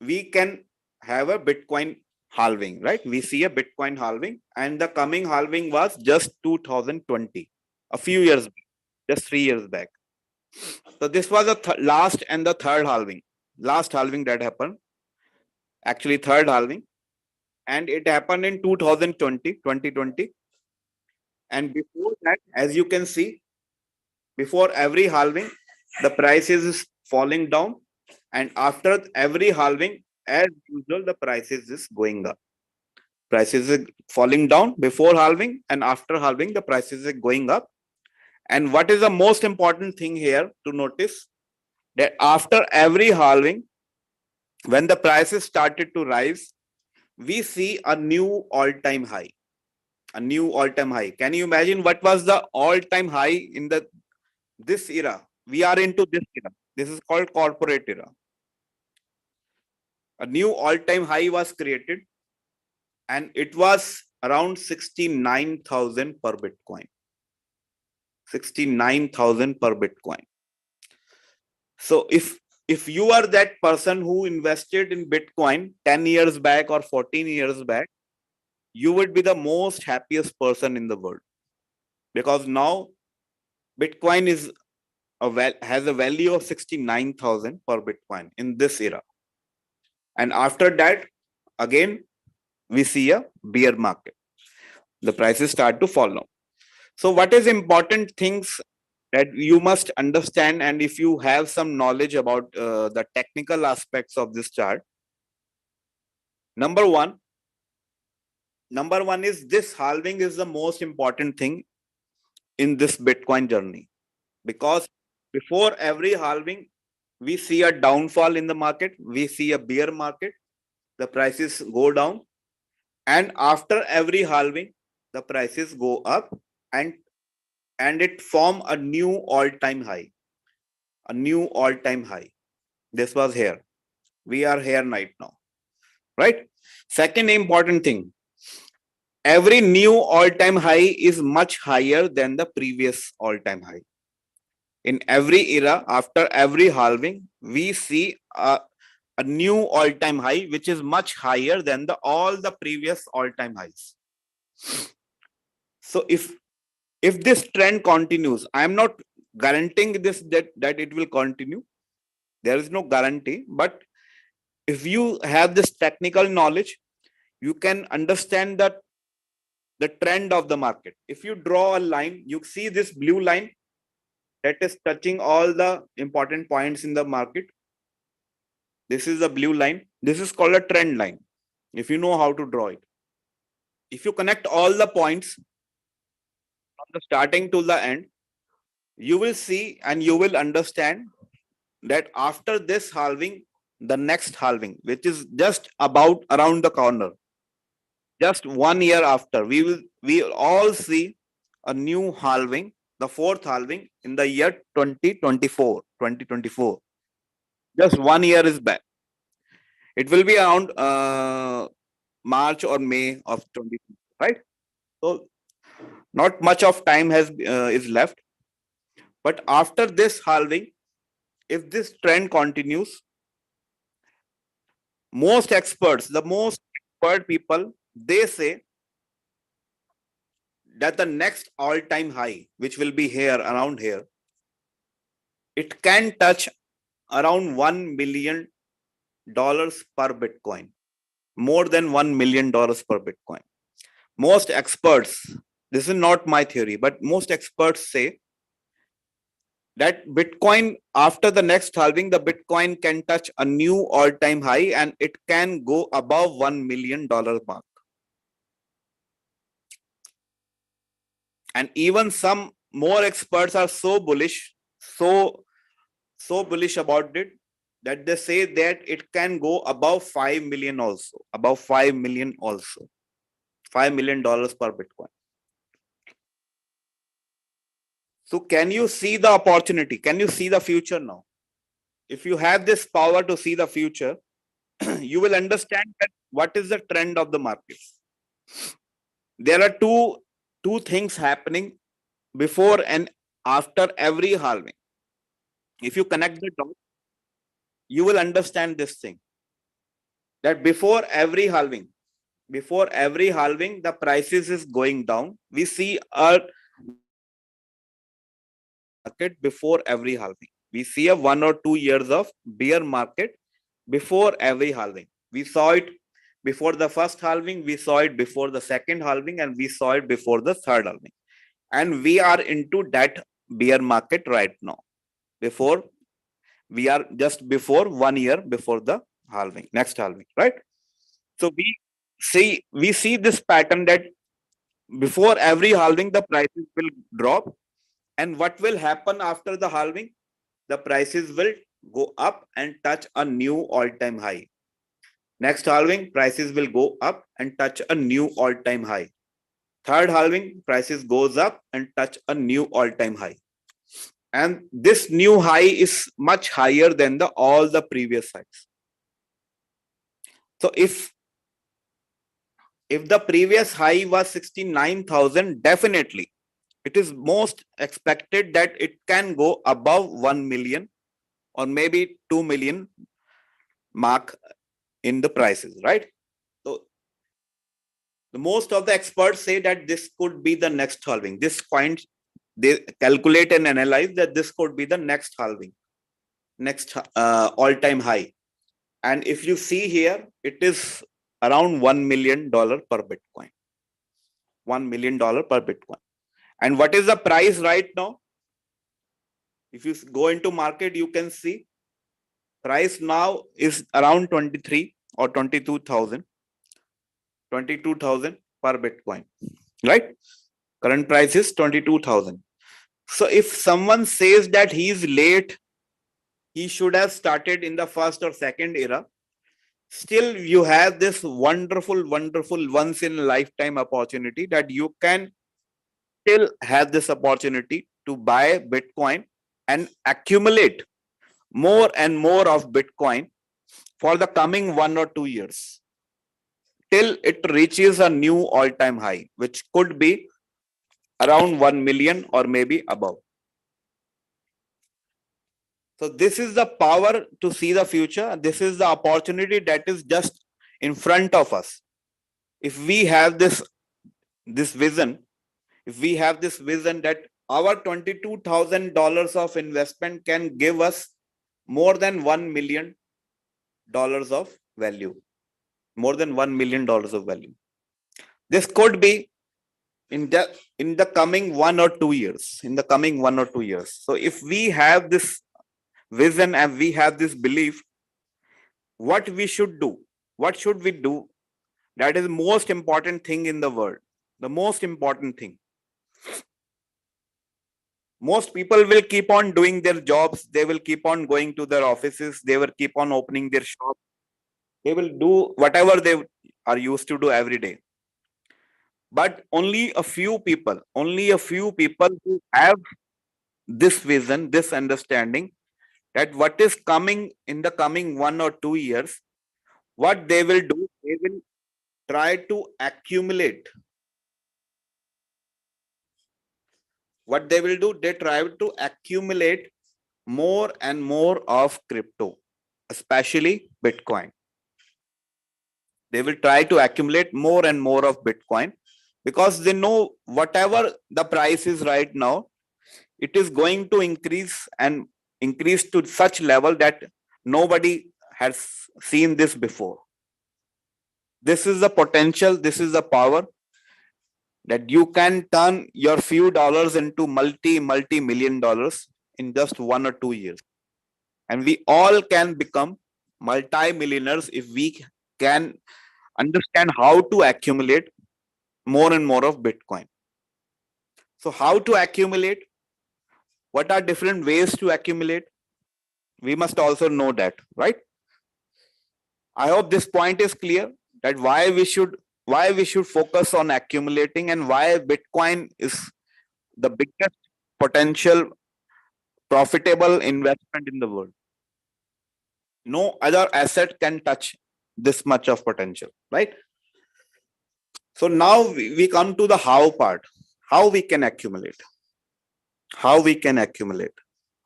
we can have a Bitcoin halving, right? We see a Bitcoin halving, and the coming halving was just 2020, a few years back, just 3 years back. So this was the last and the third halving. Last halving that happened, actually third halving, and it happened in 2020. And before that, as you can see, before every halving, the prices is falling down, and after every halving, as usual, the prices is going up. Prices are falling down before halving, and after halving, the prices are going up. And what is the most important thing here to notice? That after every halving, when the prices started to rise, we see a new all-time high. A new all-time high. Can you imagine what was the all-time high in this era? We are into this era. This is called corporate era. A new all-time high was created, and it was around 69,000 per Bitcoin. 69,000 per Bitcoin. So if you are that person who invested in Bitcoin 10 years back or 14 years back, you would be the most happiest person in the world, because now Bitcoin has a value of 69,000 per Bitcoin in this era. And after that, again, we see a bear market. The prices start to fall down. So what is important things that you must understand, and if you have some knowledge about the technical aspects of this chart, number one is this halving is the most important thing in this Bitcoin journey, because before every halving, we see a downfall in the market, we see a bear market, the prices go down, and after every halving, the prices go up, and it form a new all-time high. A new all-time high. This was here. We are here right now. Right? Second important thing. Every new all-time high is much higher than the previous all-time high. In every era, after every halving, we see a new all-time high, which is much higher than all the previous all-time highs. So if this trend continues, I am not guaranteeing that it will continue. There is no guarantee, but if you have this technical knowledge, you can understand that the trend of the market. If you draw a line, you see this blue line that is touching all the important points in the market. This is the blue line. This is called a trend line, if you know how to draw it. If you connect all the points from the starting to the end, you will see and you will understand that after this halving, the next halving, which is just about around the corner, just 1 year after, we will all see a new halving, the fourth halving in the year 2024. Just 1 year is back. It will be around March or May of 20, right? So not much of time is left. But after this halving, if this trend continues, most experts, the most expert people, they say that the next all-time high, which will be here, around here, it can touch around $1 million per Bitcoin, more than $1 million per Bitcoin. Most experts, this is not my theory, but most experts say that Bitcoin, after the next halving, the Bitcoin can touch a new all-time high and it can go above $1 million mark. And even some more experts are so bullish, so bullish about it, that they say that it can go above 5 million also, above 5 million also, $5 million per Bitcoin. So can you see the opportunity? Can you see the future now? If you have this power to see the future, you will understand that what is the trend of the market. There are two things happening before and after every halving. If you connect the dots, you will understand this thing, that before every halving, the prices is going down. We see a market before every halving. We see a 1 or 2 years of bear market before every halving. We saw it before the first halving, we saw it before the second halving, and we saw it before the third halving. And we are into that bear market right now. We are just before 1 year before the halving, next halving, right? So we see this pattern that before every halving, the prices will drop. And what will happen after the halving? The prices will go up and touch a new all-time high. Next halving, prices will go up and touch a new all-time high. Third halving, prices goes up and touch a new all-time high. And this new high is much higher than all the previous highs. So if the previous high was 69,000, definitely it is most expected that it can go above 1 million or maybe 2 million mark in the prices, right? So the most of the experts say that this could be the next halving. This point, they calculate and analyze that this could be the next halving, next all-time high. And if you see here, it is around $1 million per Bitcoin. $1 million per Bitcoin. And what is the price right now? If you go into market, you can see price now is around 23 or 22,000 per Bitcoin, right? Current price is 22,000. So if someone says that he is late, he should have started in the first or second era, still you have this wonderful once in a lifetime opportunity that you can still have this opportunity to buy Bitcoin and accumulate more and more of Bitcoin for the coming 1 or 2 years till it reaches a new all-time high, which could be around 1 million or maybe above. So this is the power to see the future. This is the opportunity that is just in front of us. If we have this vision, that our $22,000 of investment can give us more than $1 million of value, more than $1 million of value. This could be in the coming 1 or 2 years, So if we have this vision and we have this belief, what we should do, what should we do? That is the most important thing in the world. The most important thing. Most people will keep on doing their jobs. They will keep on going to their offices. They will keep on opening their shops. They will do whatever they are used to do every day. But only a few people who have this vision, this understanding that what is coming in the coming 1 or 2 years, what they will do, they will try to accumulate. What they will do, they try to accumulate more and more of crypto, especially Bitcoin. They will try to accumulate more and more of Bitcoin because they know whatever the price is right now, it is going to increase and increased to such level that nobody has seen this before. This is the potential, this is the power that you can turn your few dollars into multi-million dollars in just 1 or 2 years. And we all can become multi-millionaires if we can understand how to accumulate more and more of Bitcoin. So how to accumulate? What are different ways to accumulate? We must also know that, right? I hope this point is clear, that why we should focus on accumulating and why Bitcoin is the biggest potential profitable investment in the world. No other asset can touch this much of potential, right? So now we come to the how part. How we can accumulate. How we can accumulate.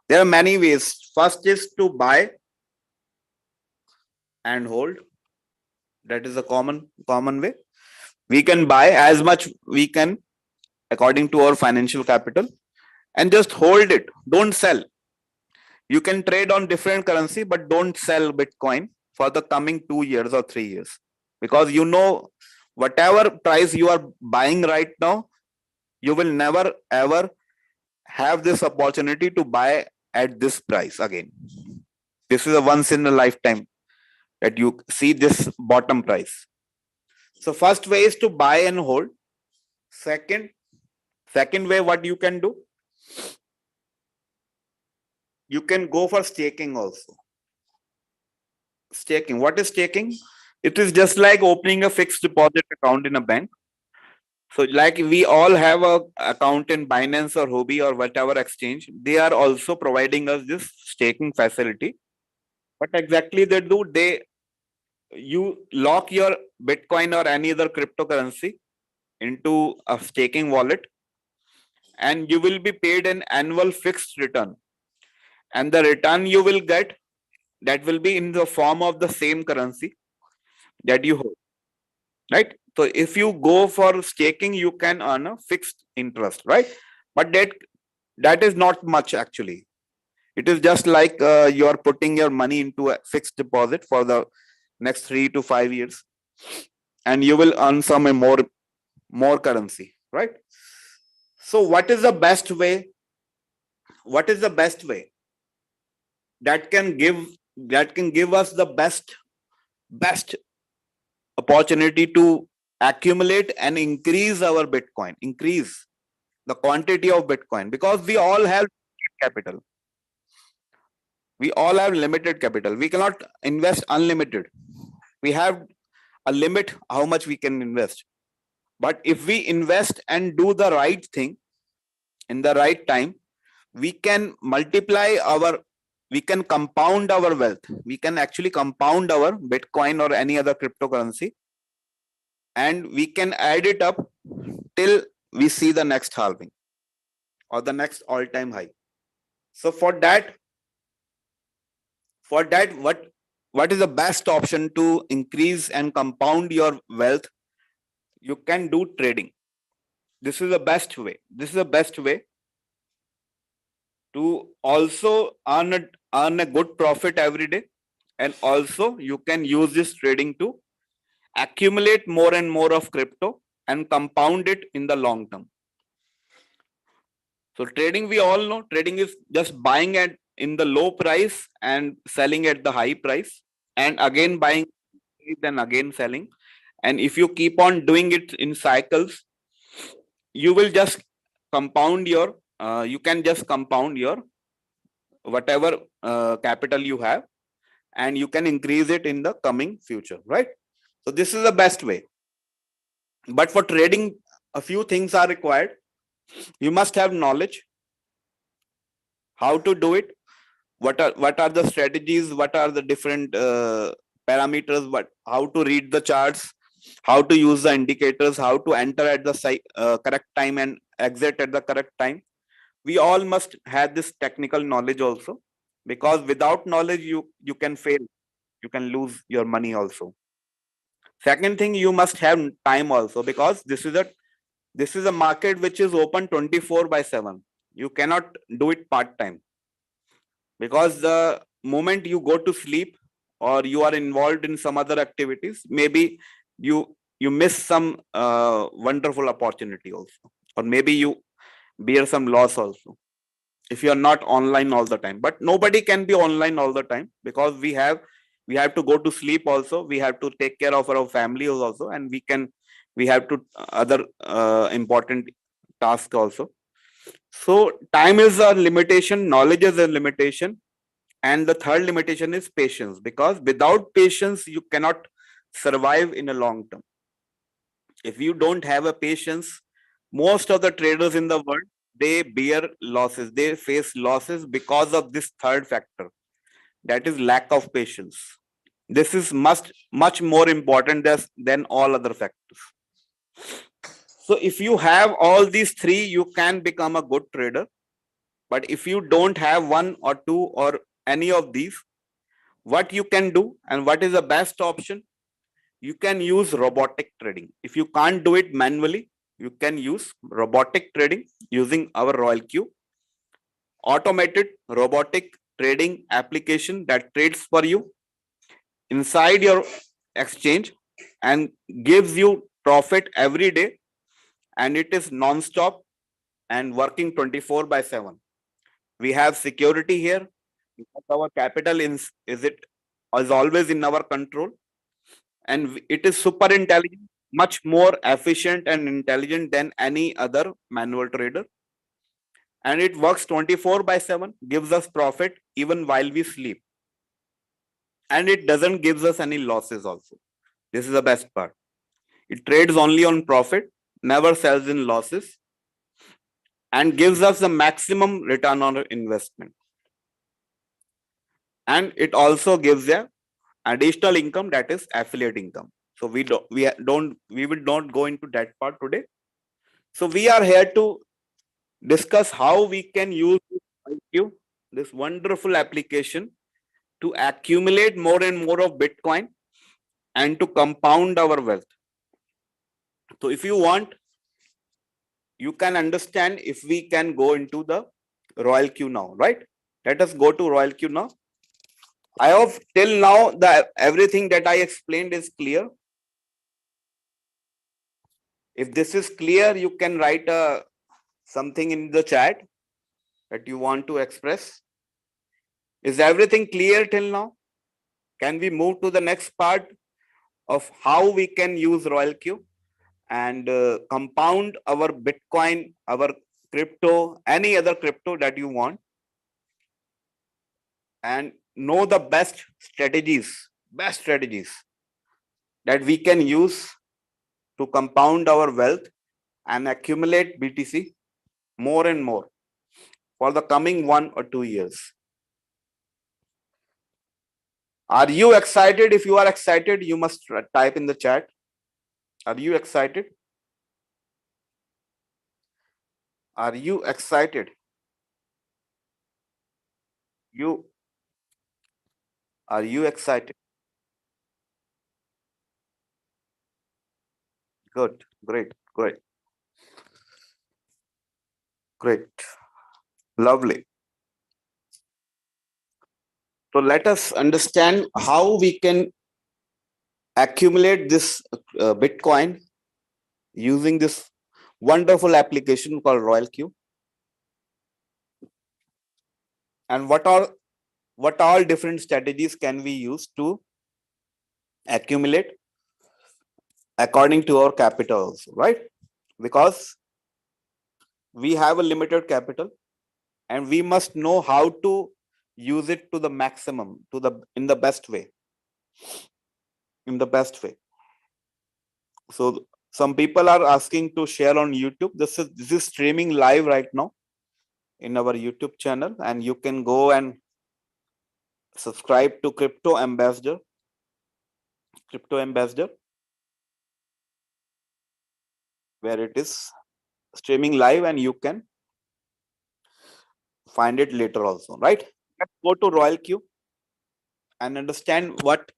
There are many ways. First is to buy and hold. That is a common way. We can buy as much we can according to our financial capital and just hold it. Don't sell. You can trade on different currency, but don't sell Bitcoin for the coming 2 years or 3 years, because whatever price you are buying right now, you will never ever have this opportunity to buy at this price again. This is a once in a lifetime that you see this bottom price. So first way is to buy and hold. Second way, what you can do, you can go for staking also. Staking. What is staking? It is just like opening a fixed deposit account in a bank. So like we all have a account in Binance or Huobi or whatever exchange, they are also providing us this staking facility. What exactly they do? You lock your Bitcoin or any other cryptocurrency into a staking wallet, and you will be paid an annual fixed return. And the return you will get, that will be in the form of the same currency that you hold, right? So if you go for staking, you can earn a fixed interest, right? But that is not much actually. It is just like you are putting your money into a fixed deposit for the next 3 to 5 years, and you will earn some more currency, right? So what is the best way? What is the best way that can give us the best opportunity to accumulate and increase our Bitcoin, increase the quantity of Bitcoin? Because we all have capital. We all have limited capital. We cannot invest unlimited. We have a limit how much we can invest. But if we invest and do the right thing in the right time, we can we can compound our wealth. We can actually compound our Bitcoin or any other cryptocurrency, and we can add it up till we see the next halving or the next all-time high. So for that, what is the best option to increase and compound your wealth? You can do trading. This is the best way. This is the best way to also earn a good profit every day, and also you can use this trading to accumulate more and more of crypto and compound it in the long term. So trading, we all know, trading is just buying in the low price and selling at the high price, and again buying, then again selling. And if you keep on doing it in cycles, you will just compound your you can just compound your whatever capital you have, and you can increase it in the coming future, right? So this is the best way. But for trading, a few things are required. You must have knowledge how to do it, what are the strategies, what are the different parameters, how to read the charts, how to use the indicators, how to enter at the correct time and exit at the correct time. We all must have this technical knowledge also, because without knowledge you can fail, you can lose your money also. Second thing, you must have time also, because this is a market which is open 24/7. You cannot do it part time. because the moment you go to sleep or you are involved in some other activities, maybe you miss some wonderful opportunity also, or maybe you bear some loss also if you are not online all the time. But nobody can be online all the time, because we have to go to sleep also, we have to take care of our families also, and we have to other important task also. So time is a limitation, knowledge is a limitation, and the third limitation is patience, because without patience you cannot survive in a long term. If you don't have a patience, most of the traders in the world, they bear losses, they face losses because of this third factor, that is lack of patience. This is much more important than all other factors. So if you have all these three, you can become a good trader. But if you don't have one or two or any of these, what you can do and what is the best option, you can use robotic trading. If you can't do it manually, you can use robotic trading using our Royalq automated robotic trading application that trades for you inside your exchange and gives you profit every day, and it is non-stop and working 24 by 7. We have security here because our capital is always in our control, and it is super intelligent, much more efficient and intelligent than any other manual trader, and it works 24 by 7, gives us profit even while we sleep, and it doesn't gives us any losses also. This is the best part. It trades only on profit, never sells in losses, and gives us the maximum return on investment, and it also gives a additional income, that is affiliate income. So we will not go into that part today. So we are here to discuss how we can use IQ, this wonderful application, to accumulate more and more of Bitcoin and to compound our wealth. So if you want, you can understand if we can go into the Royalq now, right? Let us go to Royalq now. I hope till now that everything that I explained is clear. If this is clear, you can write something in the chat that you want to express. Is everything clear till now? Can we move to the next part of how we can use Royalq and compound our Bitcoin, our crypto, any other crypto that you want, and know the best strategies that we can use to compound our wealth and accumulate BTC more and more for the coming 1 or 2 years. Are you excited? If you are excited, you must type in the chat. Are you excited? Are you excited? Are you excited? Good, great, lovely. So let us understand how we can accumulate this Bitcoin using this wonderful application called Royalq. And what all different strategies can we use to accumulate according to our capital also, right? Because we have a limited capital and we must know how to use it to the maximum, in the best way. So some people are asking to share on YouTube. This is streaming live right now in our YouTube channel, and you can go and subscribe to Crypto Ambassador, where it is streaming live and you can find it later also, right? Let's go to Royalq and understand what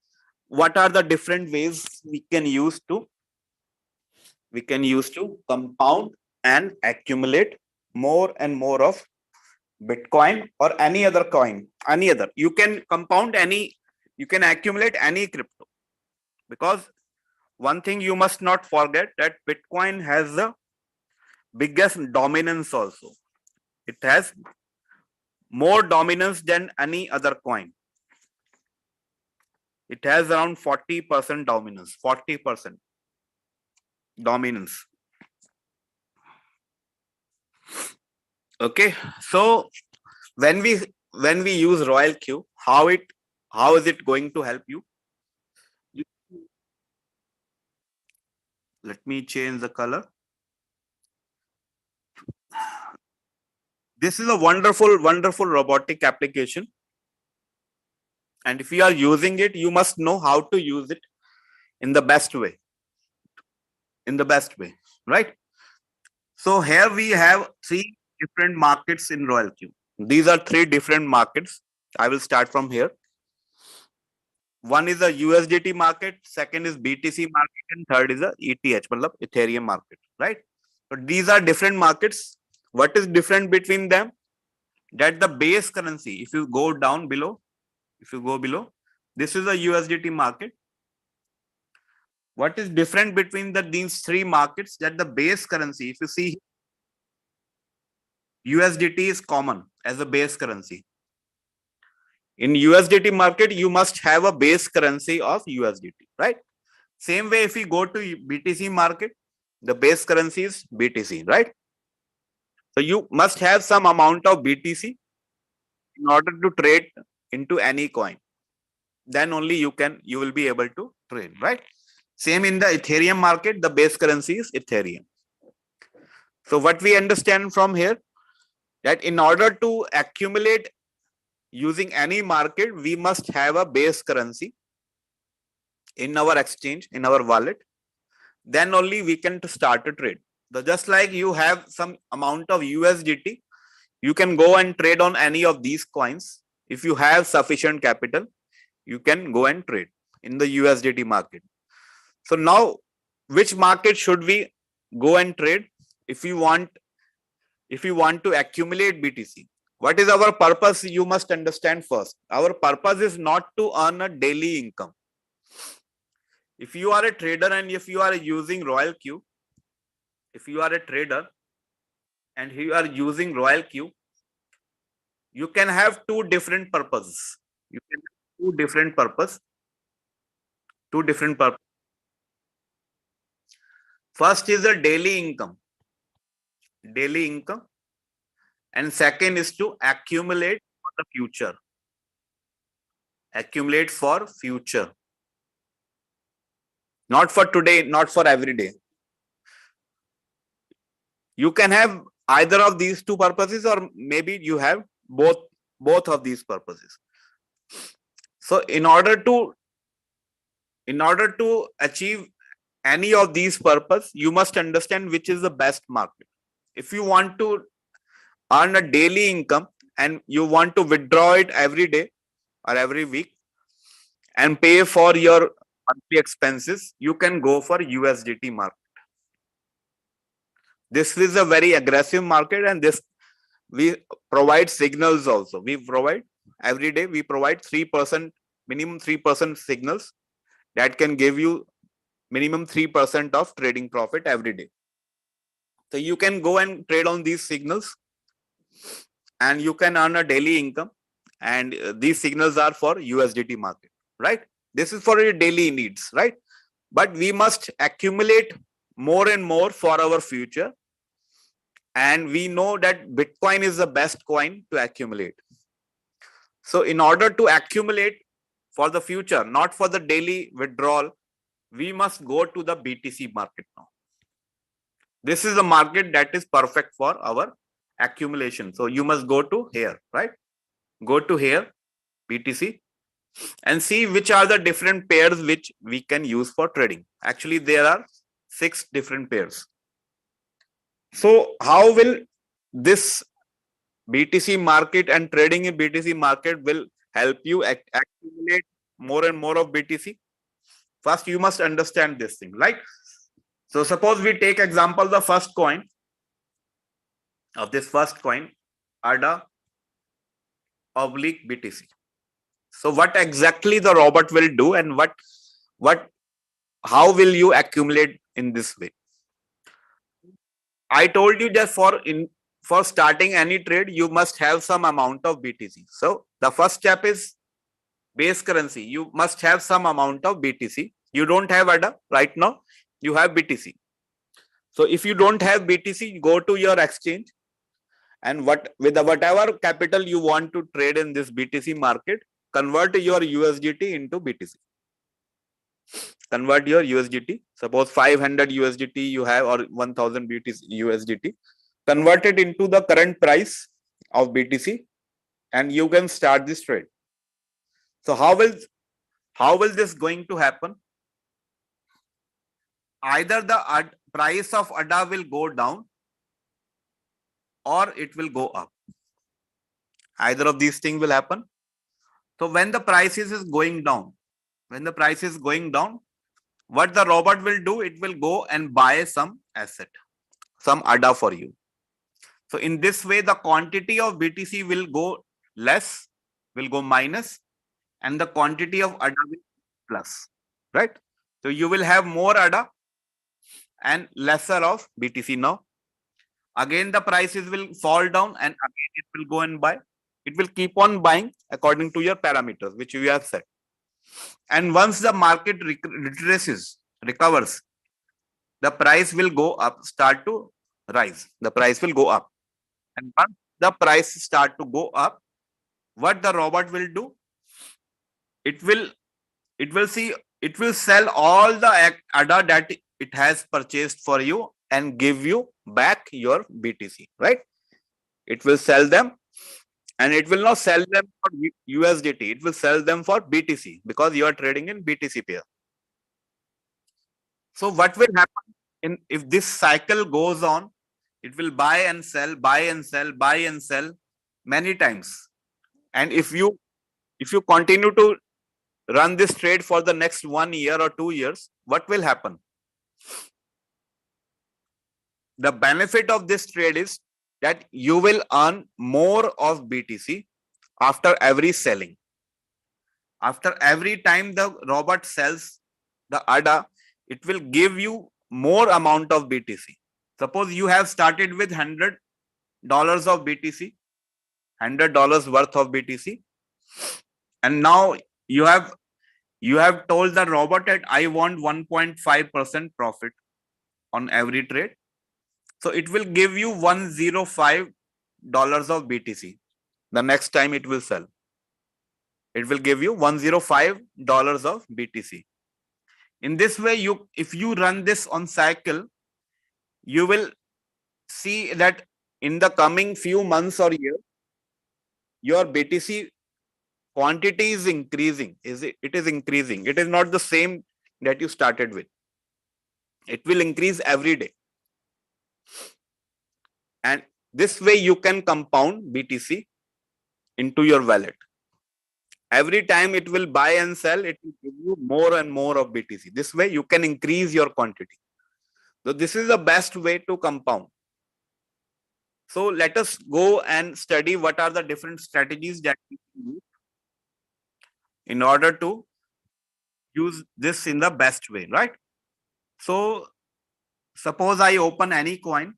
are the different ways we can use to compound and accumulate more and more of Bitcoin or any other coin, any other. You can compound any, you can accumulate any crypto, because one thing you must not forget that Bitcoin has the biggest dominance also. It has more dominance than any other coin. It has around 40% dominance, 40% dominance. Okay, so when we use Royalq, how is it going to help you? Let me change the color. This is a wonderful robotic application. And if you are using it, you must know how to use it in the best way. In the best way, right? So here we have three different markets in Royalq. These are three different markets. I will start from here. One is a USDT market, second is BTC market, and third is a ETH, matlab Ethereum market, right? So these are different markets. What is different between them? That the base currency, if you go down below, this is a USDT market. What is different between these three markets? That the base currency, if you see, USDT is common as a base currency. In USDT market, you must have a base currency of USDT, right? Same way, if we go to BTC market, the base currency is BTC, right? So you must have some amount of BTC in order to trade into any coin. Then only you will be able to trade, right? Same in the Ethereum market, the base currency is Ethereum. So what we understand from here, that in order to accumulate using any market, we must have a base currency in our exchange, in our wallet. Then only we can start a trade. So just like you have some amount of USDT, you can go and trade on any of these coins. If you have sufficient capital, you can go and trade in the USDT market. So now, which market should we go and trade if you want to accumulate BTC? What is our purpose? You must understand first. Our purpose is not to earn a daily income. If you are a trader and if you are using Royalq, if you are a trader and you are using Royalq, you can have two different purposes. You can have two different purpose. First is a daily income. And second is to accumulate for the future. Accumulate for future. Not for today, not for every day. You can have either of these two purposes, or maybe you have both of these purposes. So in order to achieve any of these purpose, you must understand which is the best market. If you want to earn a daily income and you want to withdraw it every day or every week and pay for your monthly expenses, you can go for USDT market. This is a very aggressive market, and this we provide signals also. We provide every day, we provide 3%, minimum 3% signals that can give you minimum 3% of trading profit every day. So you can go and trade on these signals and you can earn a daily income. And these signals are for USDT market, right? This is for your daily needs, right? But we must accumulate more and more for our future. And we know that Bitcoin is the best coin to accumulate. So in order to accumulate for the future, not for the daily withdrawal, we must go to the BTC market now. This is a market that is perfect for our accumulation. So you must go to here, right? Go to here, BTC, and see which are the different pairs which we can use for trading. Actually, there are 6 different pairs. So how will this BTC market and trading in BTC market will help you accumulate more and more of BTC? First, you must understand this thing, right? So suppose we take example the first coin of this first coin, ADA oblique BTC. So what exactly the robot will do, and how will you accumulate in this way? I told you that for starting any trade, you must have some amount of BTC. So the first step is base currency. You must have some amount of BTC. You don't have ADA right now. You have BTC. So if you don't have BTC, go to your exchange, and whatever capital you want to trade in this BTC market, convert your USDT into BTC. Convert your USDT. Suppose 500 USDT you have, or 1000 BTC USDT. Convert it into the current price of BTC, and you can start this trade. So how will this going to happen? Either the price of ADA will go down, or it will go up. Either of these things will happen. So when the prices is going down, what the robot will do, it will go and buy some asset, some ADA for you. So in this way, the quantity of BTC will go less, will go minus, and the quantity of ADA will plus, right? So you will have more ADA and lesser of BTC now. Again, the prices will fall down, and again it will go and buy. It will keep on buying according to your parameters, which you have set. And once the market recovers, the price will go up, start to rise. The price will go up. And once the price start to go up, what the robot will do? It will sell all the ADA that it has purchased for you and give you back your BTC, right? It will sell them, and it will not sell them for USDT. It will sell them for BTC, because you are trading in BTC pair. So what will happen if this cycle goes on? It will buy and sell, buy and sell, buy and sell many times. And if you continue to run this trade for the next 1 year or 2 years, what will happen? The benefit of this trade is that you will earn more of BTC after every selling. After every time the robot sells the ADA, it will give you more amount of BTC. Suppose you have started with $100 of BTC, $100 worth of BTC, and now you have told the robot that I want 1.5% profit on every trade. So it will give you $105 of BTC. The next time it will sell, it will give you $105 of BTC. In this way, if you run this on cycle, you will see that in the coming few months or years, your BTC quantity is increasing. It is increasing. It is not the same that you started with. It will increase every day. And this way you can compound BTC into your wallet. Every time it will buy and sell, it will give you more and more of BTC. This way you can increase your quantity. So this is the best way to compound. So let us go and study what are the different strategies that we can use in order to use this in the best way, right? So suppose I open any coin,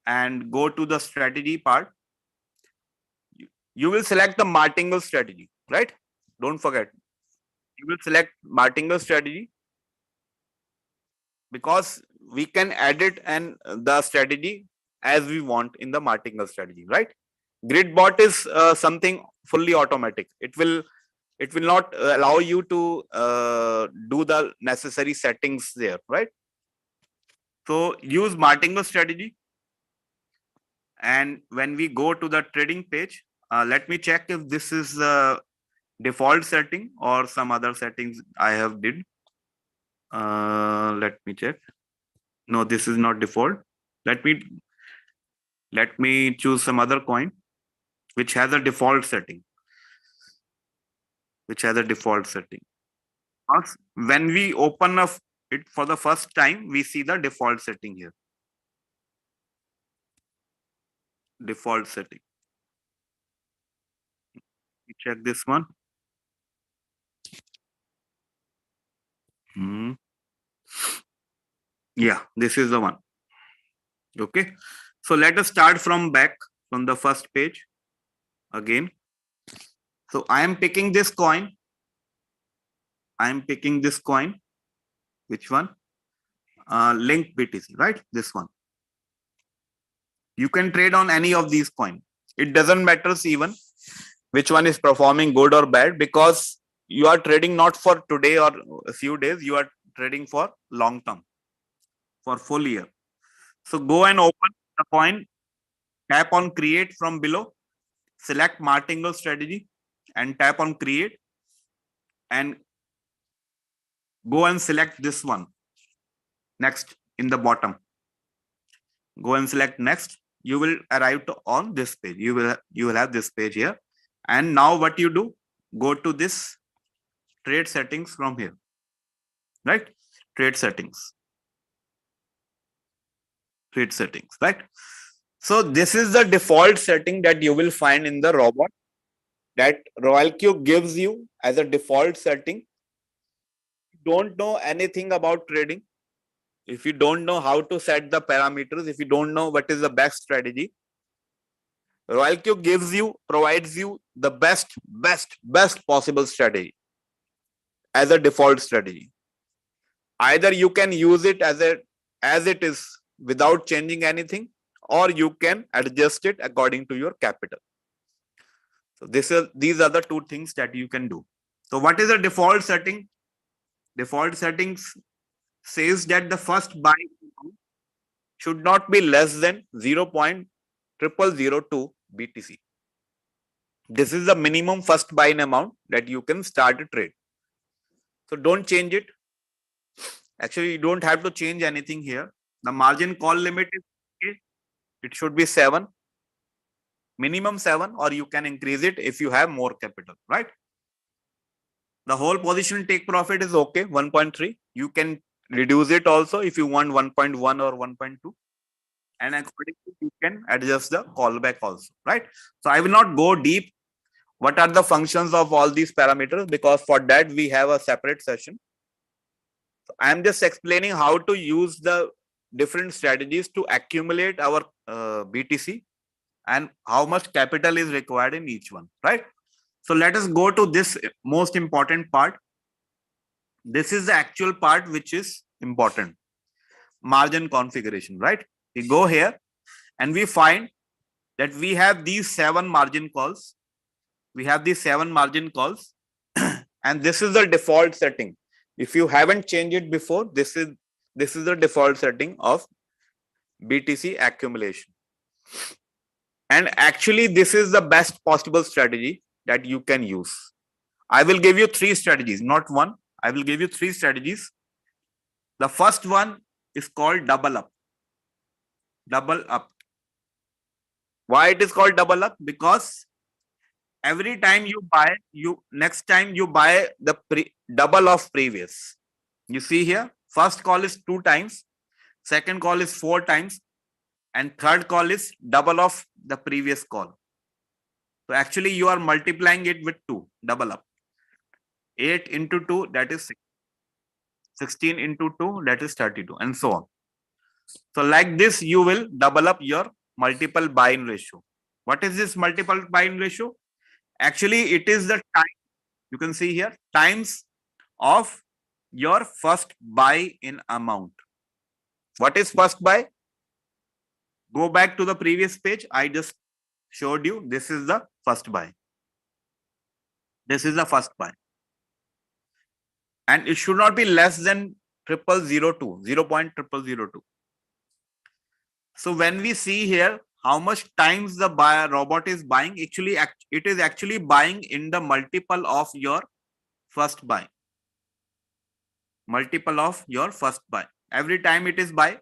and go to the strategy part. You will select the martingale strategy, right? Don't forget. You will select martingale strategy, because we can edit and the strategy as we want in the martingale strategy, right? Grid bot is something fully automatic. It will not allow you to do the necessary settings there, right? So use martingale strategy. And when we go to the trading page, let me check if this is the default setting or some other settings I have did. Let me check. No, this is not default. Let me choose some other coin which has a default setting. When we open up it for the first time, we see the default setting here. default setting. Check this one. Yeah, this is the one. Okay. So let us start from back from the first page again. So I am picking this coin. Which one? Link BTC, right? This one. You can trade on any of these coins. It doesn't matter even which one is performing good or bad, because you are trading not for today or a few days. You are trading for long term, for full year. So go and open the coin, tap on create from below, select martingale strategy and tap on create, and go and select this one next in the bottom. Go and select next. You will arrive to on this page. You will have this page here. And now what you do, go to this trade settings from here, right? Trade settings, right? So this is the default setting that you will find in the robot, that Royalq gives you as a default setting. Don't know anything about trading, if you don't know how to set the parameters, if you don't know what is the best strategy, Royalq provides you the best possible strategy as a default strategy. Either you can use it as it is without changing anything, or you can adjust it according to your capital. So these are the two things that you can do. So what is a default setting? Default settings says that the first buy should not be less than 0.0002 BTC. This is the minimum first buy in amount that you can start a trade. So don't change it. Actually, you don't have to change anything here. The margin call limit is okay. It should be 7, minimum 7, or you can increase it if you have more capital, right? The whole position take profit is okay, 1.3. You can reduce it also if you want 1.1 or 1.2. And accordingly, you can adjust the callback also, right? So I will not go deep what are the functions of all these parameters, because for that we have a separate session. So I am just explaining how to use the different strategies to accumulate our BTC and how much capital is required in each one, right? So let us go to this most important part. This is the actual part which is important. Margin configuration, right? We go here and we find that we have these 7 margin calls. We have these 7 margin calls and this is the default setting. If you haven't changed it before, this is the default setting of BTC accumulation. And actually, this is the best possible strategy that you can use. I will give you 3 strategies, not one. I will give you 3 strategies. The first one is called double up. Double up. Why it is called double up? Because every time you buy, next time you buy the double of previous. You see here, first call is 2 times, second call is 4 times, and third call is double of the previous call. So actually you are multiplying it with 2, double up. 8 into 2, that is 16 into 2, that is 32, and so on. So like this, you will double up your multiple buy-in ratio. What is this multiple buy-in ratio? Actually, it is the time, you can see here, times of your first buy in amount. What is first buy? Go back to the previous page. I just showed you. This is the first buy. This is the first buy. And it should not be less than 0.0002. So when we see here how much times the robot is buying, actually it is actually buying in the multiple of your first buy. Multiple of your first buy. Every time it is buy,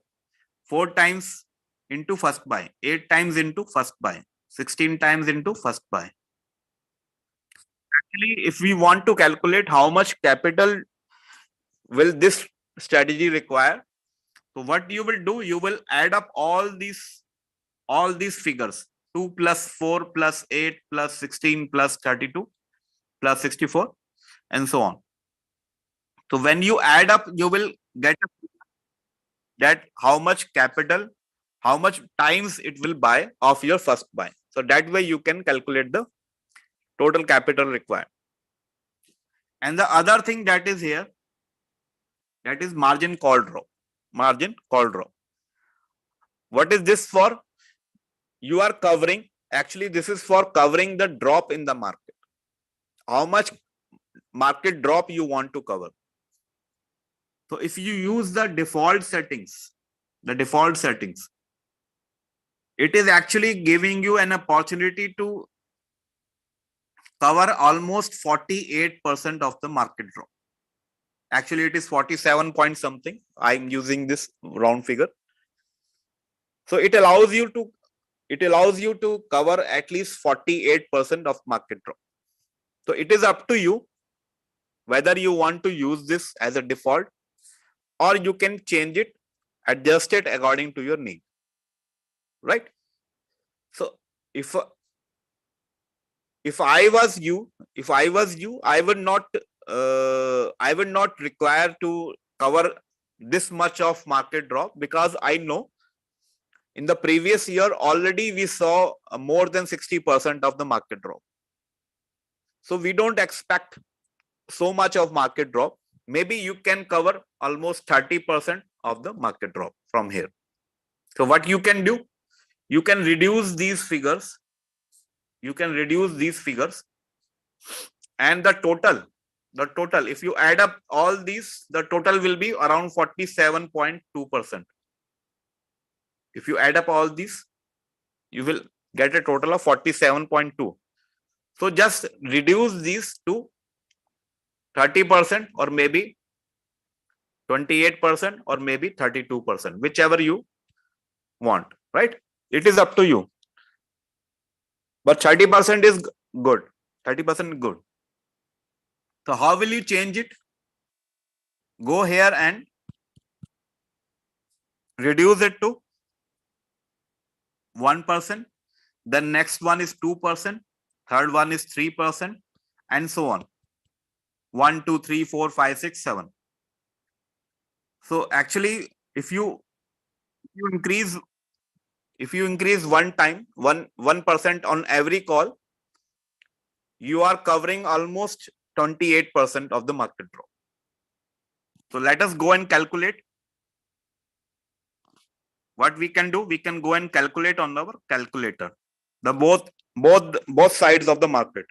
4 times into first buy, 8 times into first buy, 16 times into first buy. Actually, if we want to calculate how much capital will this strategy require, so what you will do, you will add up all these figures. 2 plus 4 plus 8 plus 16 plus 32 plus 64 and so on. So when you add up, you will get that how much capital, how much times it will buy of your first buy. So that way you can calculate the total capital required. And the other thing that is here, that is margin call draw. Margin call draw. What is this for? You are covering, actually this is for covering the drop in the market. How much market drop you want to cover. So if you use the default settings, it is actually giving you an opportunity to cover almost 48% of the market drop. Actually, it is 47 point something. I'm using this round figure. So it allows you to cover at least 48% of market drop. So it is up to you whether you want to use this as a default or you can change it, adjust it according to your need. Right? So if I was you, I would not require to cover this much of market drop, because I know in the previous year already we saw more than 60% of the market drop. So we don't expect so much of market drop. Maybe you can cover almost 30% of the market drop from here. So what you can do, you can reduce these figures. And the total, if you add up all these, the total will be around 47.2%. If you add up all these, you will get a total of 47.2. So just reduce these to 30% or maybe 28% or maybe 32%, whichever you want, right? It is up to you. But 30% is good. 30% is good. So how will you change it? Go here and reduce it to 1%. The next one is 2%. Third one is 3%, and so on. 1, 2, 3, 4, 5, 6, 7. So actually, if you increase 1% on every call, you are covering almost 28% of the market drop. So let us go and calculate. What we can do, we can go and calculate on our calculator the both sides of the market.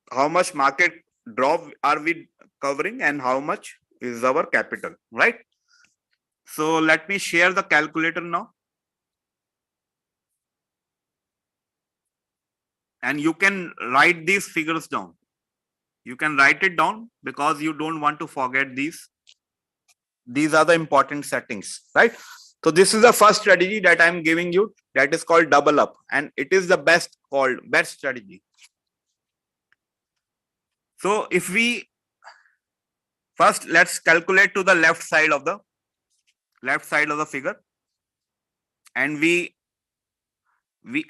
How much market drop are we covering and how much is our capital, right? So let me share the calculator now. And you can write these figures down. You can write it down because you don't want to forget these. These are the important settings, right? So this is the first strategy that I'm giving you, that is called double up, and it is the best strategy. So if we first, let's calculate to the left side of the figure, and we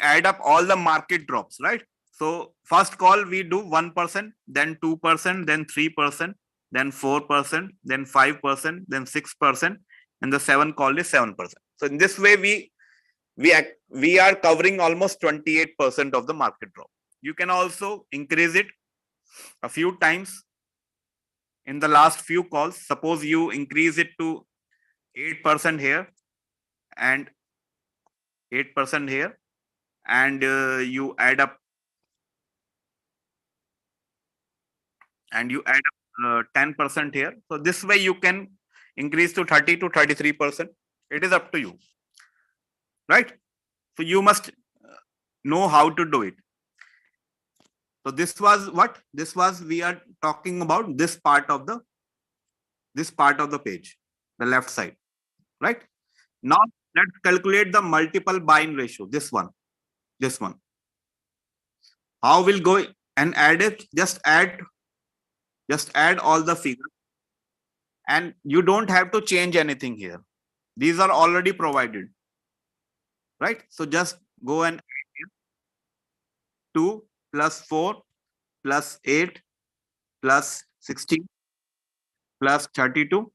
add up all the market drops, right? So first call we do 1%, then 2%, then 3%, then 4%, then 5%, then 6%, and the 7 call is 7%. So in this way we are covering almost 28% of the market drop. You can also increase it a few times in the last few calls. Suppose you increase it to 8% here and 8% here, and you add up 10% here. So this way you can increase to 30 to 33%. It is up to you, right? So you must know how to do it. So this was what? This was, we are talking about this part of the page, the left side, right? Now let's calculate the multiple buy-in ratio. This one. How will go and add it? Just add all the figures, and you don't have to change anything here. These are already provided, right? So just go and 2 plus 4 plus 8 plus 16 plus 32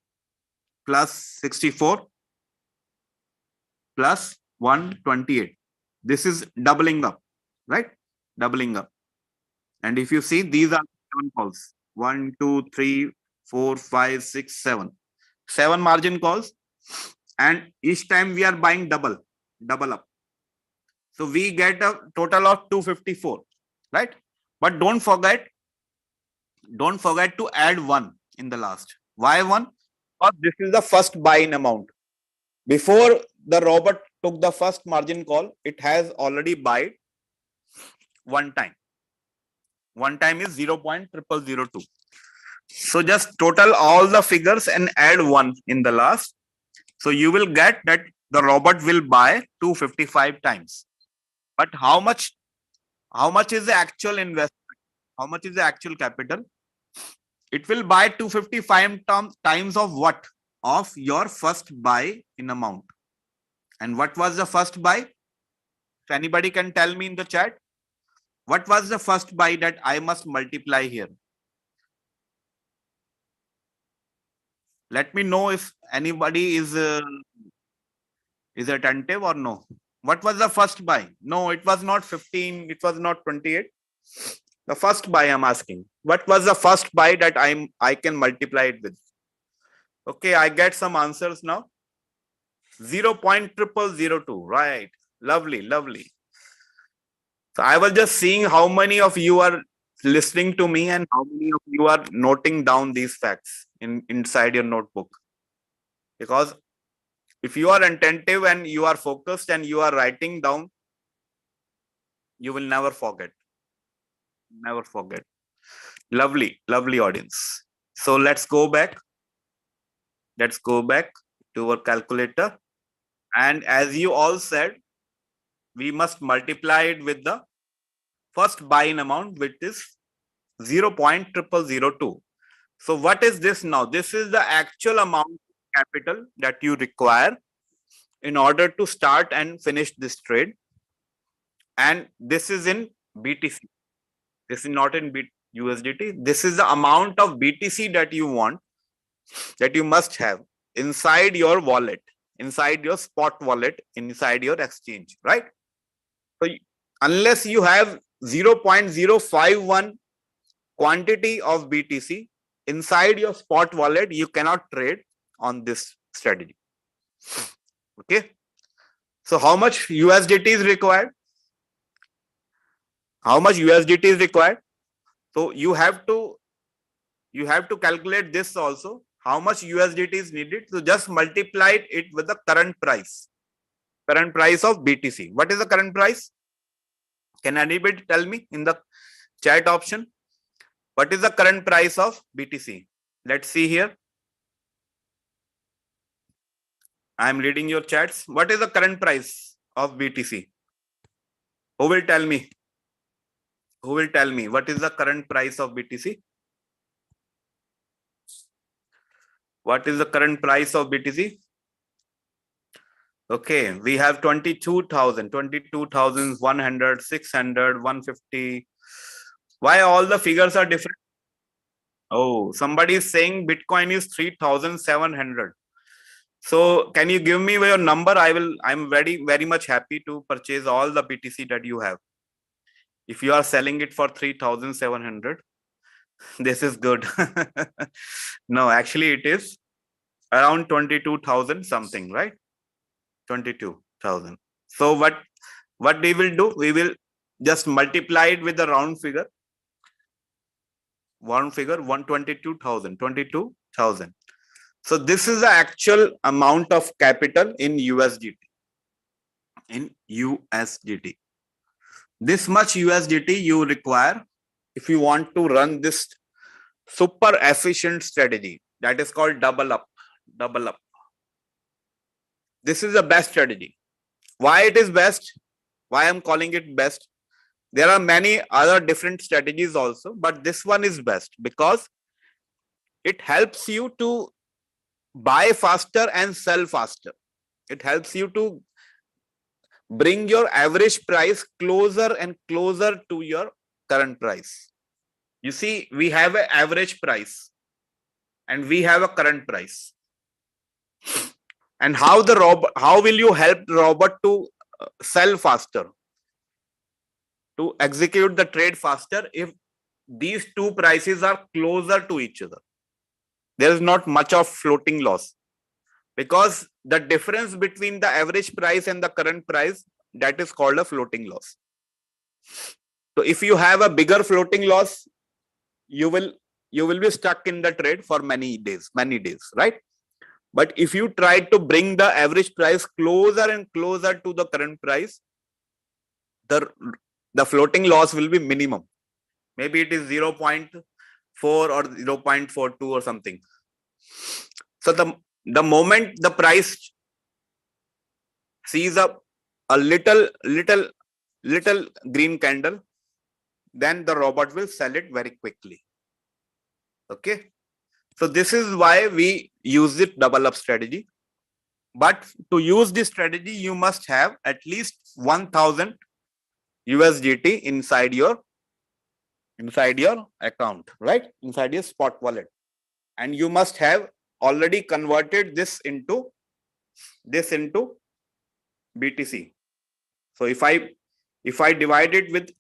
plus 64 plus 128. This is doubling up, right? Doubling up. And if you see, these are 7 calls. 1, 2, 3, 4, 5, 6, 7. 7 margin calls. And each time we are buying double up. So we get a total of 254, right? But don't forget to add 1 in the last. Why 1? Because this is the first buy in amount. Before the robot took the first margin call, it has already bought 1 time. 1 time is 0.0002. So just total all the figures and add 1 in the last. So you will get that the robot will buy 255 times. But how much is the actual investment? How much is the actual capital? It will buy 255 times of what? Of your first buy in amount. And what was the first buy? If anybody can tell me in the chat, what was the first buy that I must multiply here? Let me know if anybody is attentive or no. What was the first buy? No, it was not 15. It was not 28. The first buy I'm asking. What was the first buy that I can multiply it with? Okay, I get some answers now. 0.0002. Right. Lovely, lovely. So I was just seeing how many of you are listening to me and how many of you are noting down these facts inside your notebook. Because if you are attentive and you are focused and you are writing down, you will never forget. Never forget. Lovely, lovely audience. So let's go back. Let's go back to our calculator. And as you all said, we must multiply it with the first buy-in amount, which is 0.0002. So what is this now? This is the actual amount of capital that you require in order to start and finish this trade. And this is in BTC. This is not in USDT. This is the amount of BTC that you want, that you must have inside your wallet, inside your spot wallet, inside your exchange, right? So unless you have 0.051 quantity of BTC inside your spot wallet, you cannot trade on this strategy. Okay. So how much USDT is required? How much USDT is required? So you have to calculate this also. How much USDT is needed? So just multiply it with the current price. Current price of BTC. What is the current price? Can anybody tell me in the chat option? What is the current price of BTC? Let's see here. I am reading your chats. What is the current price of BTC? Who will tell me? Who will tell me what is the current price of BTC? What is the current price of BTC? Okay, we have 22,000, 22,100, 600, 150. Why all the figures are different? Oh, somebody is saying Bitcoin is 3,700. So can you give me your number? I'm very much happy to purchase all the BTC that you have. If you are selling it for 3,700, this is good. No, actually it is around 22,000 something, right? 22,000. So what we will do? We will just multiply it with the round figure. 122,000, 22,000. So this is the actual amount of capital in USDT. In USDT. This much USDT you require if you want to run this super efficient strategy that is called double up. Double up. This is the best strategy. Why it is best? Why I'm calling it best? There are many other different strategies also, but this one is best because it helps you to buy faster and sell faster. It helps you to bring your average price closer and closer to your current price. You see, we have an average price and we have a current price. And how will you help the robot to sell faster, to execute the trade faster, if these two prices are closer to each other? There is not much of floating loss, because the difference between the average price and the current price, that is called a floating loss. So if you have a bigger floating loss, you will be stuck in the trade for many days, right? But if you try to bring the average price closer and closer to the current price, the floating loss will be minimum. Maybe it is 0.4 or 0.42 or something. So the moment the price sees a little green candle, then the robot will sell it very quickly. Okay. So this is why we use it double up strategy. But to use this strategy, you must have at least 1000 USDT inside your account, right? Inside your spot wallet. And you must have already converted this into BTC. So if I divide it with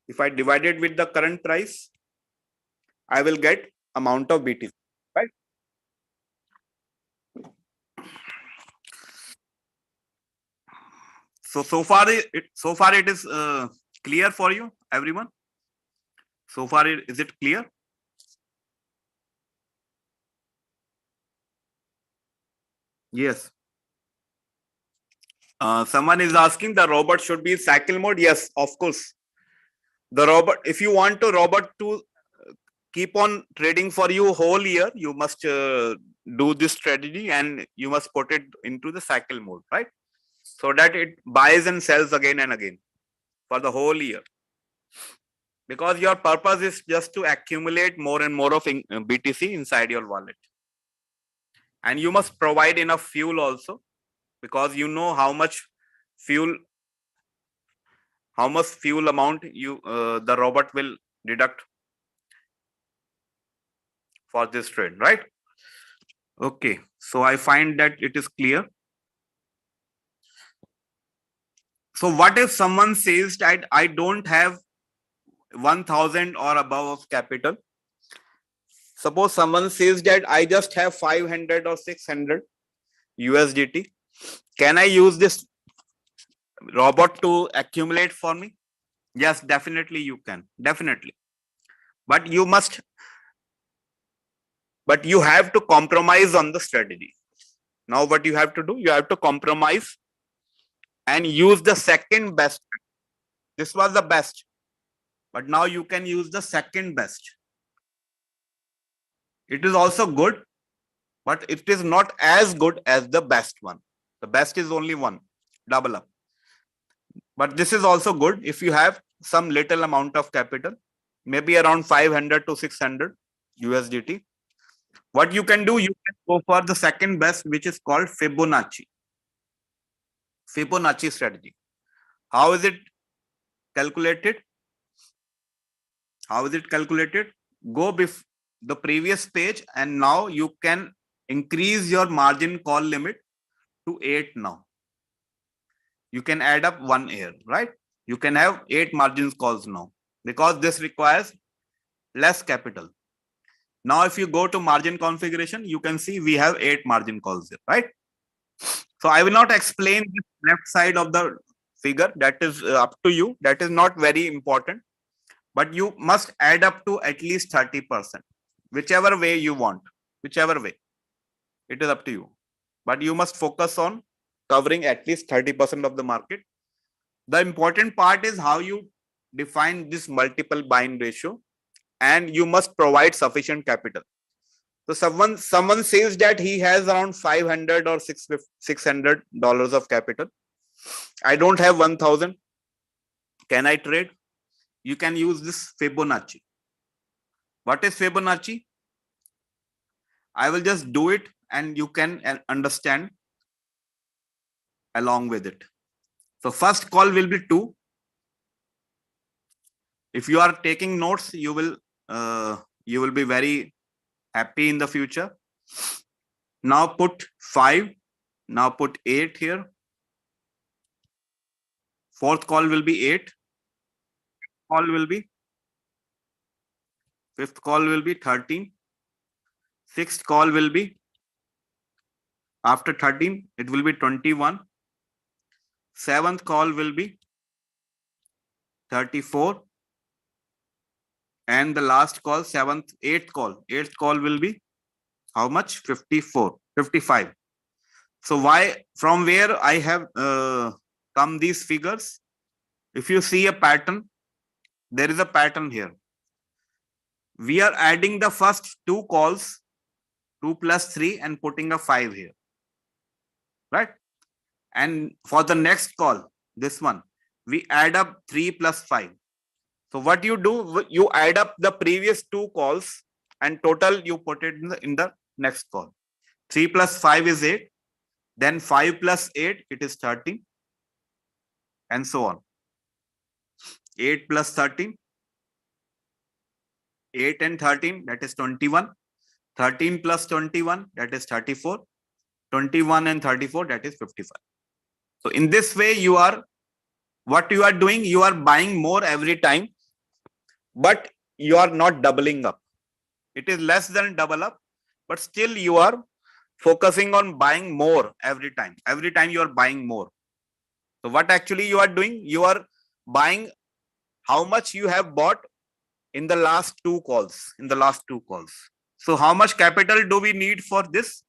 the current price, I will get amount of BTC, right? So far it is clear for you, everyone. So far, is it clear? Yes. Someone is asking, the robot should be cycle mode. Yes, of course. The robot, if you want to robot to keep on trading for you whole year, you must do this strategy and you must put it into the cycle mode, right? So that it buys and sells again and again for the whole year. Because your purpose is just to accumulate more and more of BTC inside your wallet. And you must provide enough fuel also, because you know how much fuel amount the robot will deduct for this trade, right? Okay, so I find that it is clear. So what if someone says that I don't have 1000 or above of capital? Suppose someone says that I just have 500 or 600 USDT. Can I use this robot to accumulate for me? Yes, definitely you can. Definitely. But you have to compromise on the strategy. Now what you have to do, you have to compromise and use the second best. This was the best, but now you can use the second best. It is also good, but it is not as good as the best one. The best is only one, double up. But this is also good if you have some little amount of capital, maybe around 500 to 600 USDT. What you can do, you can go for the second best, which is called Fibonacci strategy. How is it calculated? Go the previous page, and now you can increase your margin call limit to 8 now. You can add up 1 year, right? You can have 8 margin calls now, because this requires less capital. Now, if you go to margin configuration, you can see we have 8 margin calls here, right? So I will not explain the left side of the figure. That is up to you. That is not very important. But you must add up to at least 30%, whichever way you want, whichever way. It is up to you. But you must focus on covering at least 30% of the market. The important part is how you define this multiple buying ratio, and you must provide sufficient capital. So someone says that he has around 500 or $600 of capital. I don't have 1000. Can I trade? You can use this Fibonacci. What is Fibonacci? I will just do it and you can understand along with it. So first call will be 2. If you are taking notes, you will be very happy in the future. Now put 5. Now put 8 here. Fourth call will be 8. Call will be. Fifth call will be 13. Sixth call will be. After 13, it will be 21. Seventh call will be 34. And the last call, eighth call will be how much? 54, 55. So why, from where I have come these figures? If you see a pattern, there is a pattern here. We are adding the first 2 calls, 2 plus 3, and putting a 5 here, right? And for the next call, this one, we add up 3 plus 5. So what you do, you add up the previous 2 calls and total you put it in the next call. 3 plus 5 is 8. Then 5 plus 8, it is 13. And so on. 8 plus 13. 8 and 13, that is 21. 13 plus 21, that is 34. 21 and 34, that is 55. So in this way, what you are doing, you are buying more every time, but you are not doubling up. It is less than double up, but still you are focusing on buying more every time. Every time you are buying more. So what actually you are doing, you are buying how much you have bought in the last 2 calls, So how much capital do we need for this?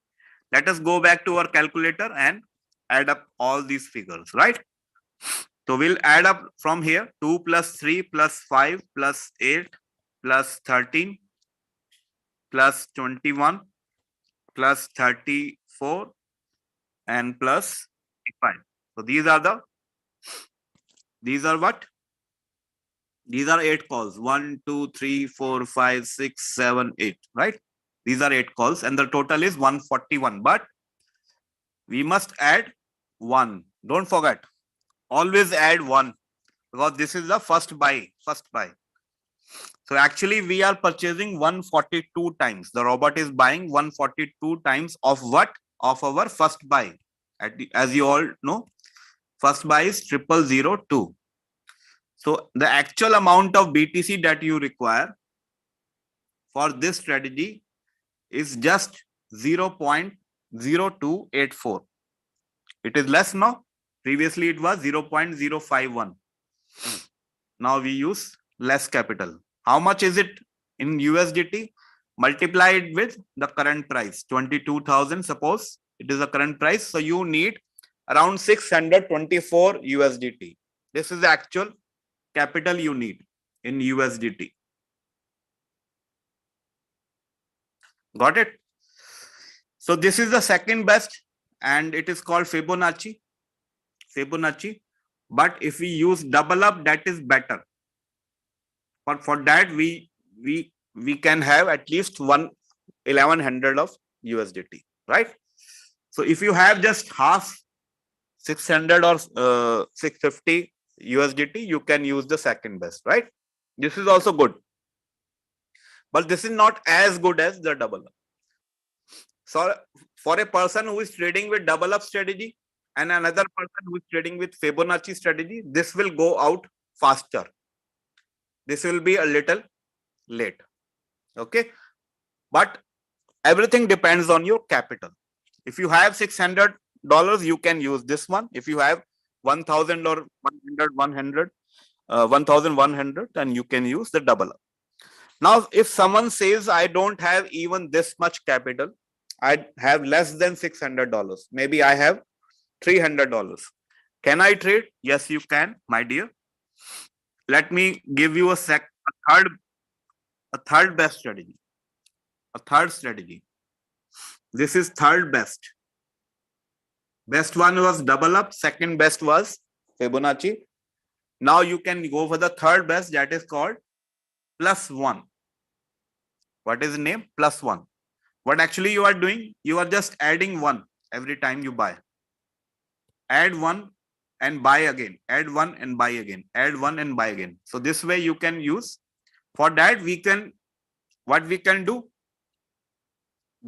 Let us go back to our calculator and add up all these figures, right? So we'll add up from here. 2 plus 3 plus 5 plus 8 plus 13 plus 21 plus 34 and plus 5. So these are what? These are 8 calls. 1, 2, 3, 4, 5, 6, 7, 8, right? These are 8 calls and the total is 141. But we must add 1. Don't forget. Always add 1 because this is the first buy. So actually we are purchasing 142 times. The robot is buying 142 times of what? Of our first buy. As you all know, first buy is 0002. So the actual amount of BTC that you require for this strategy is just 0.0284. It is less now. Previously it was 0.051. Now we use less capital. How much is it in USDT? Multiply it with the current price, 22,000. Suppose it is the current price. So you need around 624 USDT. This is the actual capital you need in USDT. Got it? So this is the second best and it is called Fibonacci. But if we use double up, that is better. But for that, we can have at least 1100 of USDT, right? So if you have just half 600 or 650 USDT, you can use the second best, right? This is also good. But this is not as good as the double up. So for a person who is trading with double up strategy and another person who is trading with Fibonacci strategy, this will go out faster. This will be a little late. Okay. But everything depends on your capital. If you have $600, you can use this one. If you have 1,000 or 1,100, then you can use the double up. Now, if someone says, I don't have even this much capital, I have less than $600. Maybe I have $300. Can I trade? Yes, you can, my dear. Let me give you a third best strategy. A third strategy. This is third best. Best one was double up. Second best was Fibonacci. Now you can go for the third best, that is called +1. What is the name? +1. What actually you are doing? You are just adding 1 every time you buy. Add 1 and buy again, add 1 and buy again, add 1 and buy again. So this way you can use. For that, what we can do,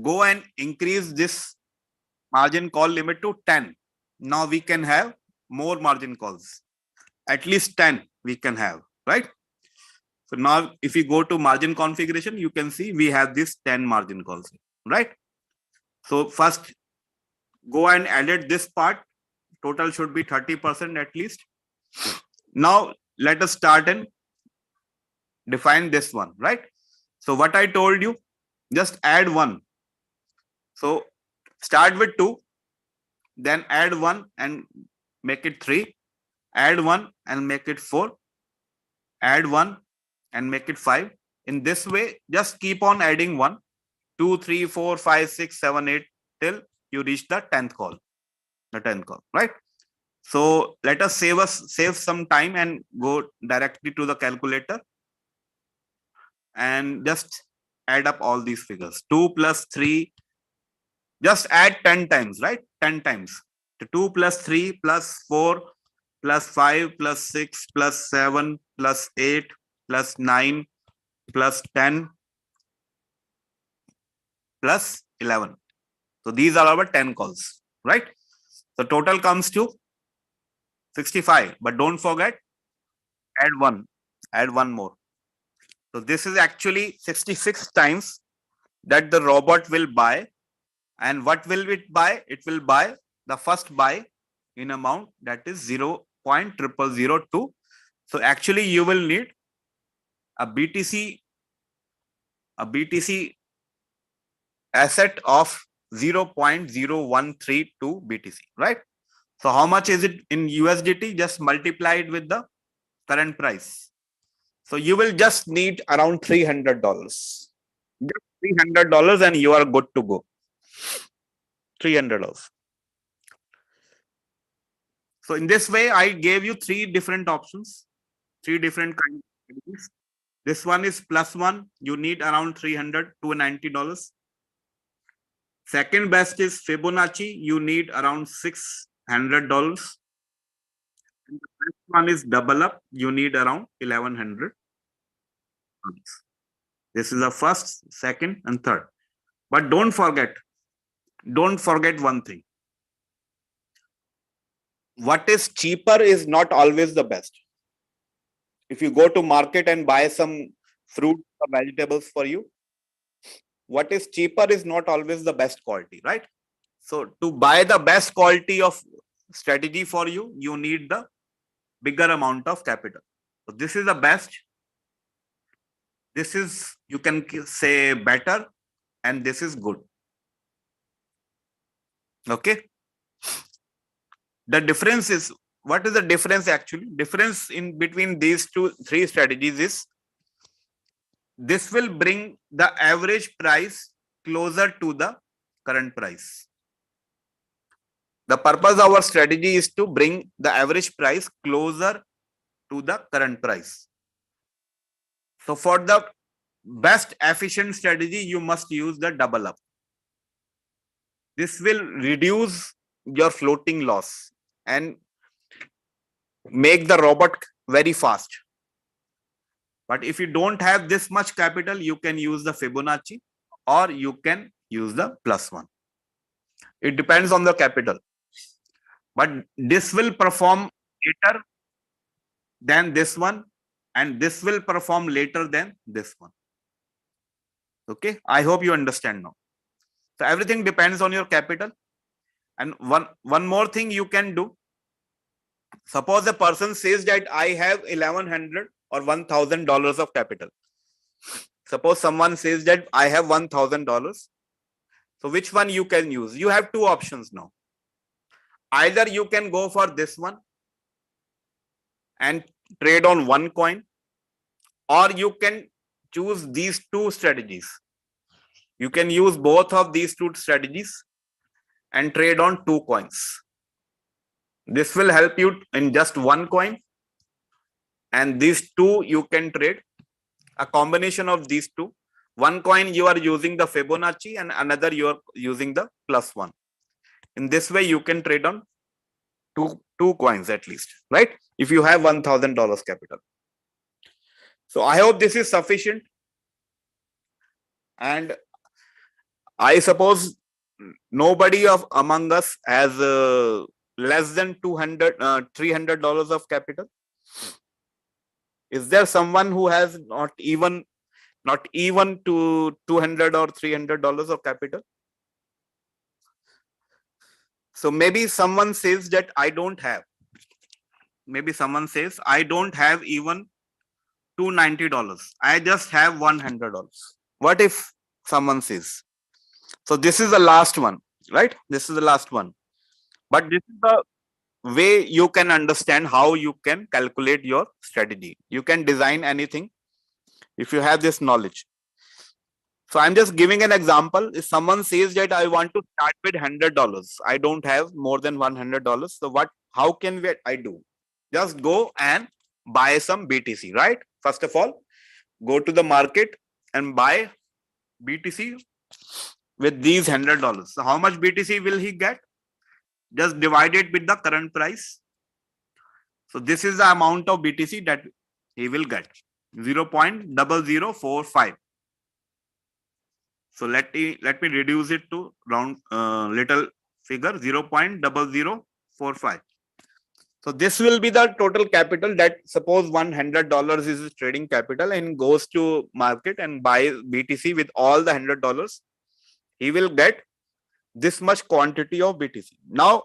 go and increase this margin call limit to 10. Now we can have more margin calls, at least 10 we can have, right? So now if we go to margin configuration, you can see we have this 10 margin calls, right? So first go and edit this part. Total should be 30% at least. Now let us start and define this one, right? So what I told you, just add 1. So start with 2, then add 1 and make it 3, add 1 and make it 4, add 1 and make it 5. In this way, just keep on adding 1, 2, 3, 4, 5, 6, 7, 8 till you reach the 10th call. The 10th call, right? So let us save some time and go directly to the calculator and just add up all these figures. 2 plus 3, just add 10 times, right? 10 times. 2 plus 3 plus 4 plus 5 plus 6 plus 7 plus 8 plus 9 plus 10 plus 11. So these are our 10 calls, right? The total comes to 65, but don't forget, add 1 more. So this is actually 66 times that the robot will buy. And what will it buy? It will buy the first buy in amount that is 0.0002. So actually you will need a BTC asset of 0.0132 BTC, right? So how much is it in USDT? Just multiply it with the current price. So you will just need around $300. Just $300 and you are good to go. $300. So in this way, I gave you 3 different options, 3 different kinds of strategies. This one is +1. You need around $300 to $90. Second best is Fibonacci. You need around $600. And the best one is double up. You need around $1,100. This is the first, second, and third. But don't forget one thing. What is cheaper is not always the best. If you go to market and buy some fruit or vegetables for you, what is cheaper is not always the best quality, right? So to buy the best quality of strategy for you, you need the bigger amount of capital. So this is the best. This is, you can say, better, and this is good. Okay. The difference is, what is the difference actually? Difference in between these 3 strategies is, this will bring the average price closer to the current price. The purpose of our strategy is to bring the average price closer to the current price. So for the best efficient strategy, you must use the double up. This will reduce your floating loss and make the robot very fast. But if you don't have this much capital, you can use the Fibonacci or you can use the +1. It depends on the capital. But this will perform later than this one, and this will perform later than this one. Okay, I hope you understand now. So everything depends on your capital. And one more thing you can do. Suppose a person says that I have $1,100 or $1,000 of capital. Suppose someone says that I have $1,000. So which one you can use? You have 2 options now. Either you can go for this one and trade on 1 coin, or you can choose these 2 strategies. You can use both of these 2 strategies and trade on 2 coins. This will help you in just 1 coin, and these 2 you can trade a combination of these 2. 1 coin you are using the Fibonacci and another you are using the +1. In this way you can trade on two coins at least, right? If you have $1,000 capital. So I hope this is sufficient. And I suppose nobody among us has less than $300 of capital. Is there someone who has not even to $200 or $300 of capital? So maybe someone says that I don't have. Maybe someone says I don't have even $290. I just have $100. What if someone says? So this is the last one, right? This is the last one. But this is the way you can understand how you can calculate your strategy. You can design anything if you have this knowledge. So I'm just giving an example. If someone says that I want to start with $100, I don't have more than $100. So how can I do? Just go and buy some BTC, right? First of all, go to the market and buy BTC with these $100. So how much BTC will he get? Just divide it with the current price. So this is the amount of BTC that he will get, 0.0045. So let me reduce it to round little figure, 0.0045. So this will be the total capital. That suppose $100 is his trading capital and goes to market and buys BTC with all the $100. He will get this much quantity of BTC. Now,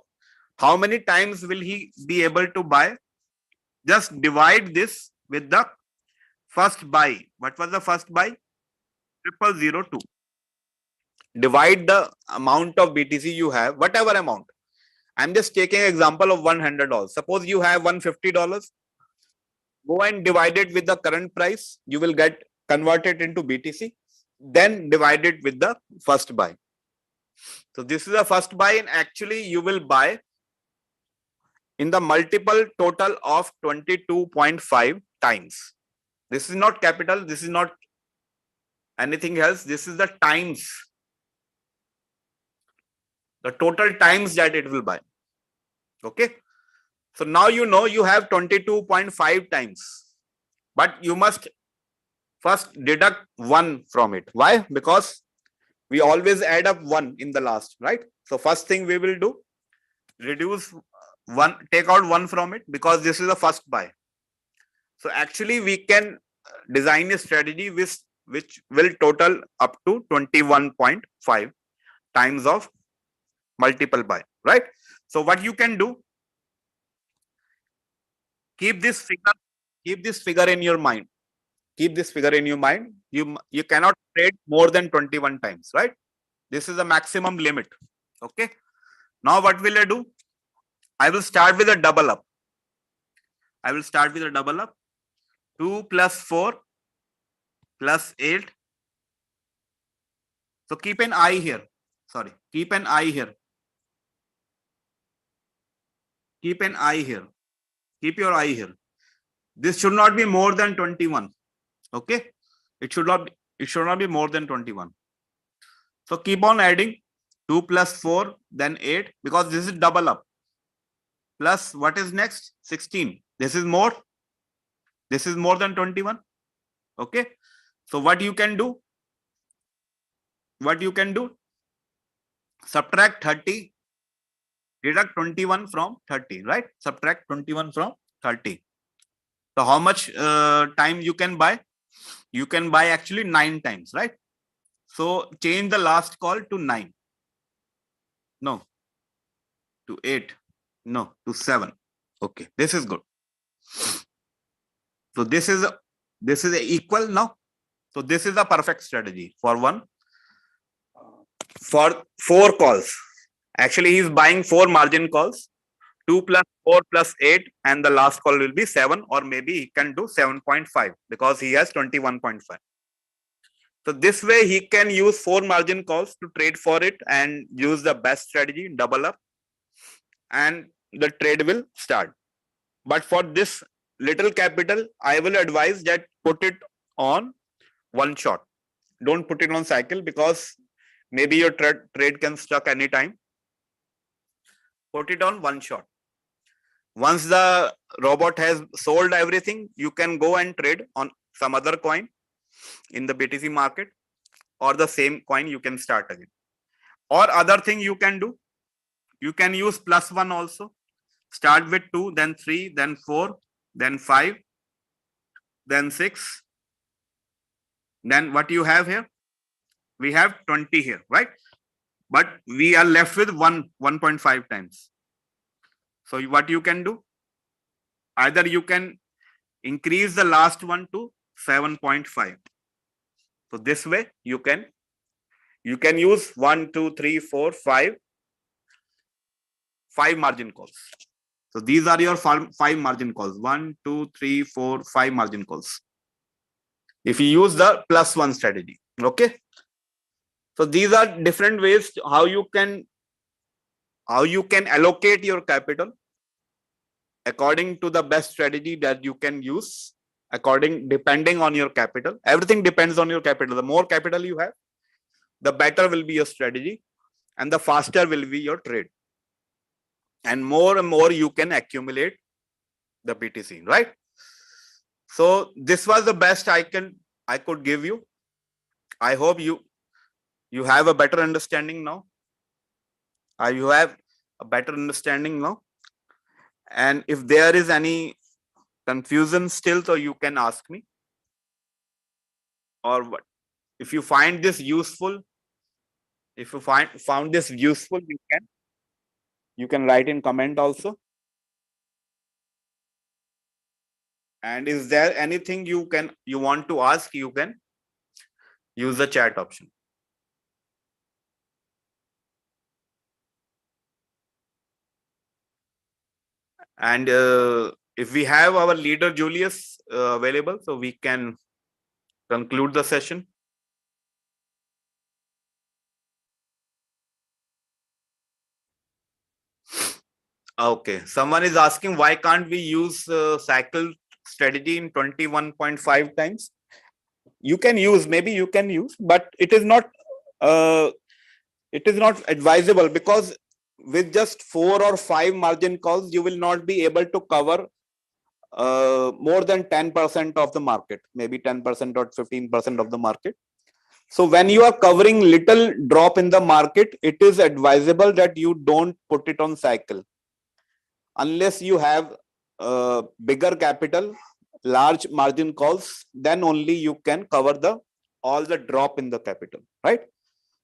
how many times will he be able to buy? Just divide this with the first buy. What was the first buy? 0002. Divide the amount of BTC you have, whatever amount. I'm just taking an example of $100. Suppose you have $150. Go and divide it with the current price. You will get converted into BTC. Then divide it with the first buy. So this is the first buy, and actually you will buy in the multiple total of 22.5 times. This is not capital. This is not anything else. This is the times. The total times that it will buy. Okay. So now you know you have 22.5 times. But you must first deduct 1 from it. Why? Because we always add up 1 in the last, right? So first thing we will do, reduce 1, take out 1 from it, because this is the first buy. So actually we can design a strategy which will total up to 21.5 times of multiple buy, right? So what you can do, keep this figure in your mind. Keep this figure in your mind. You cannot trade more than 21 times, right? This is the maximum limit. Okay. Now what will I do? I will start with a double up. 2 plus 4 plus 8. So keep an eye here. Keep an eye here. Keep your eye here. This should not be more than 21. Okay. It should not be more than 21. So keep on adding 2 plus 4, then 8, because this is double up. Plus what is next? 16. This is more than 21. Okay. So what you can do? Subtract 30. Deduct 21 from 30, right? Subtract 21 from 30. So how much time you can buy? You can buy actually 9 times, right? So change the last call to 9. No. To 8. No. To 7. Okay. This is good. So this is equal now. So this is a perfect strategy for 4 calls. Actually, he is buying 4 margin calls, 2 plus 4 plus 8, and the last call will be 7, or maybe he can do 7.5 because he has 21.5. So this way he can use 4 margin calls to trade for it and use the best strategy, double up, and the trade will start. But for this little capital, I will advise that put it on one shot. Don't put it on cycle, because maybe your trade can stuck anytime. Put it on one shot. Once the robot has sold everything, you can go and trade on some other coin in the BTC market, or the same coin you can start again. Or other thing you can do, you can use +1 also. Start with 2, then 3, then 4, then 5, then 6. Then what you have here? We have 20 here, right? But we are left with 1.5 times. So what you can do? Either you can increase the last one to 7.5. So this way you can use 1, 2, 3, 4, 5 margin calls. So these are your 5 margin calls. 1, 2, 3, 4, 5 margin calls. If you use the +1 strategy, okay. So these are different ways how you can allocate your capital according to the best strategy that you can use, depending on your capital. Everything depends on your capital. The more capital you have, the better will be your strategy, and the faster will be your trade, and more you can accumulate the BTC, right? So this was the best I could give you. I hope you have a better understanding now. You have a better understanding now. And if there is any confusion still, so you can ask me. Or what? If you find this useful, found this useful, you can write in comment also. And is there anything you want to ask, you can use the chat option. And if we have our leader Julius available, so we can conclude the session. Okay, someone is asking why can't we use cycle strategy in 21.5 times? You can use, maybe you can use, but it is not advisable, because with just 4 or 5 margin calls you will not be able to cover more than 10% of the market, maybe 10% or 15% of the market. So when you are covering little drop in the market, it is advisable that you don't put it on cycle unless you have bigger capital, large margin calls. Then only you can cover all the drop in the capital, right?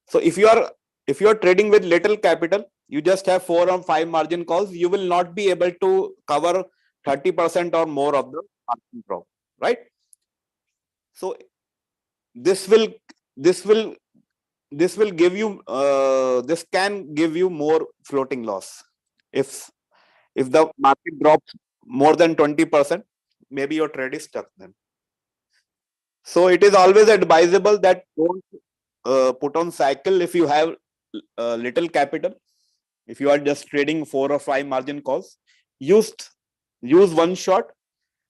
So if you are trading with little capital, you just have 4 or 5 margin calls, you will not be able to cover 30% or more of the margin drop, right? So this will give you this can give you more floating loss. If the market drops more than 20%, maybe your trade is stuck then. So it is always advisable that don't put on cycle if you have little capital. If you are just trading 4 or 5 margin calls, use one shot.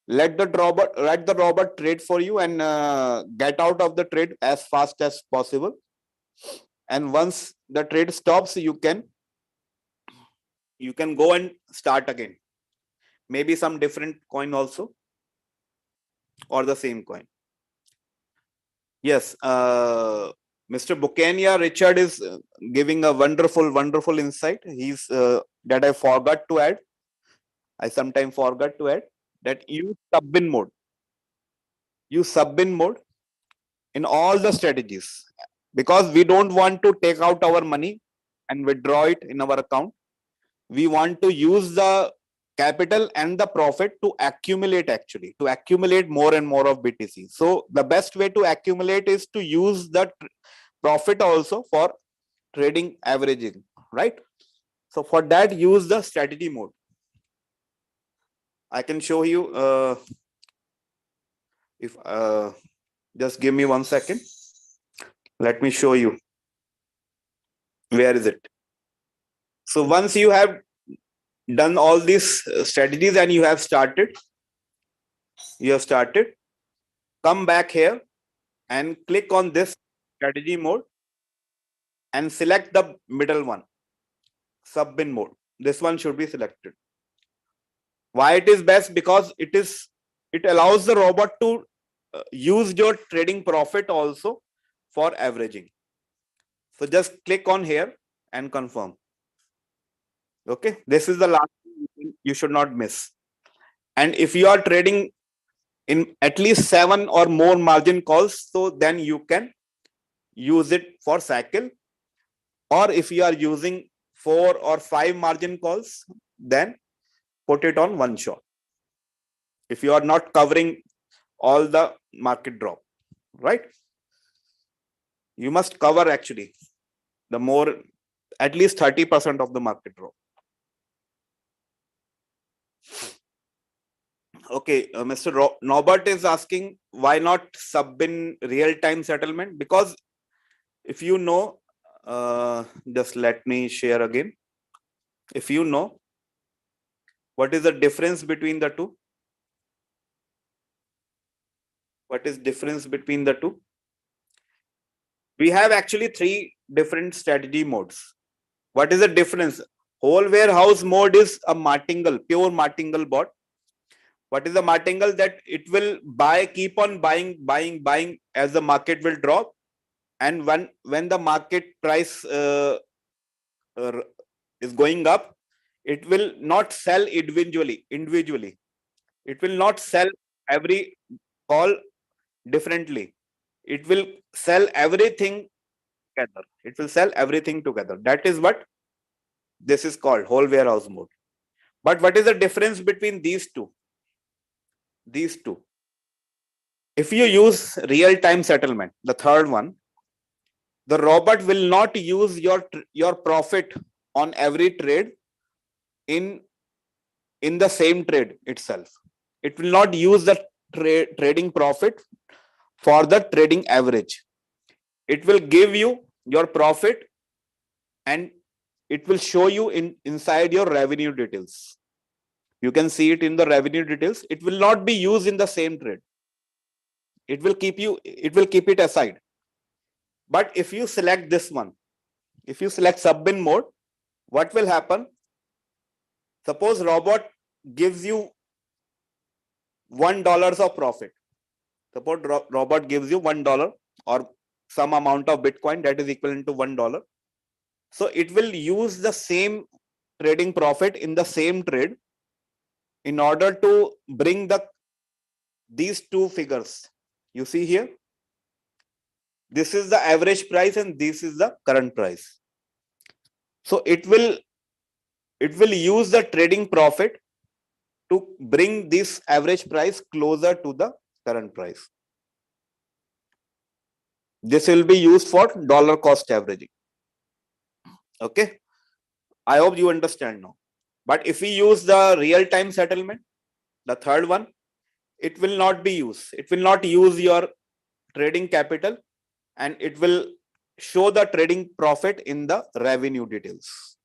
Let the robot trade for you, and get out of the trade as fast as possible. And once the trade stops, you can go and start again. Maybe some different coin also, or the same coin. Yes, Mr. Buchanan, Richard is giving a wonderful insight. He's that I forgot to add. I sometimes forgot to add that use sub-bin mode. Use sub-bin mode in all the strategies, because we don't want to take out our money and withdraw it in our account. We want to use the capital and the profit to accumulate more and more of BTC. So the best way to accumulate is to use the profit also for trading averaging, right? So for that, use the strategy mode. I can show you if just give me 1 second. Let me show you. Where is it? So once you have done all these strategies and you have started, come back here and click on this strategy mode and select the middle one, sub-bin mode. This one should be selected. Why it is best? Because it allows the robot to use your trading profit also for averaging. So just click on here and confirm. Okay, this is the last thing you should not miss. And if you are trading in at least 7 or more margin calls, so then you can use it for cycle. Or if you are using 4 or 5 margin calls, then put it on one shot. If you are not covering all the market drop, right? You must cover actually the more, at least 30% of the market drop. Okay, Mr. Norbert is asking why not sub in real-time settlement? Because if you know, just let me share again. If you know, what is the difference between the two? What is difference between the two? We have actually 3 different strategy modes. What is the difference? Whole warehouse mode is a martingale, pure martingale bot. What is the martingale? That it will buy, keep on buying as the market will drop. And when the market price is going up, it will not sell individually. It will not sell every call differently. It will sell everything together. It will sell everything together. That is what this is called, whole warehouse mode. But what is the difference between these two? These two. If you use real-time settlement, the third one, the robot will not use your profit on every trade in the same trade itself. It will not use the trading profit for the trading average. It will give you your profit and it will show you inside your revenue details. You can see it in the revenue details. It will not be used in the same trade. It will keep it aside. But if you select this one, if you select sub-bin mode, what will happen? Suppose robot gives you $1 of profit. Suppose robot gives you $1 or some amount of Bitcoin that is equivalent to $1. So it will use the same trading profit in the same trade in order to bring these two figures. You see here, this is the average price and this is the current price. So it will use the trading profit to bring this average price closer to the current price. This will be used for dollar cost averaging. Okay, I hope you understand now. But if we use the real-time settlement, the third one, it will not be used. It will not use your trading capital and it will show the trading profit in the revenue details.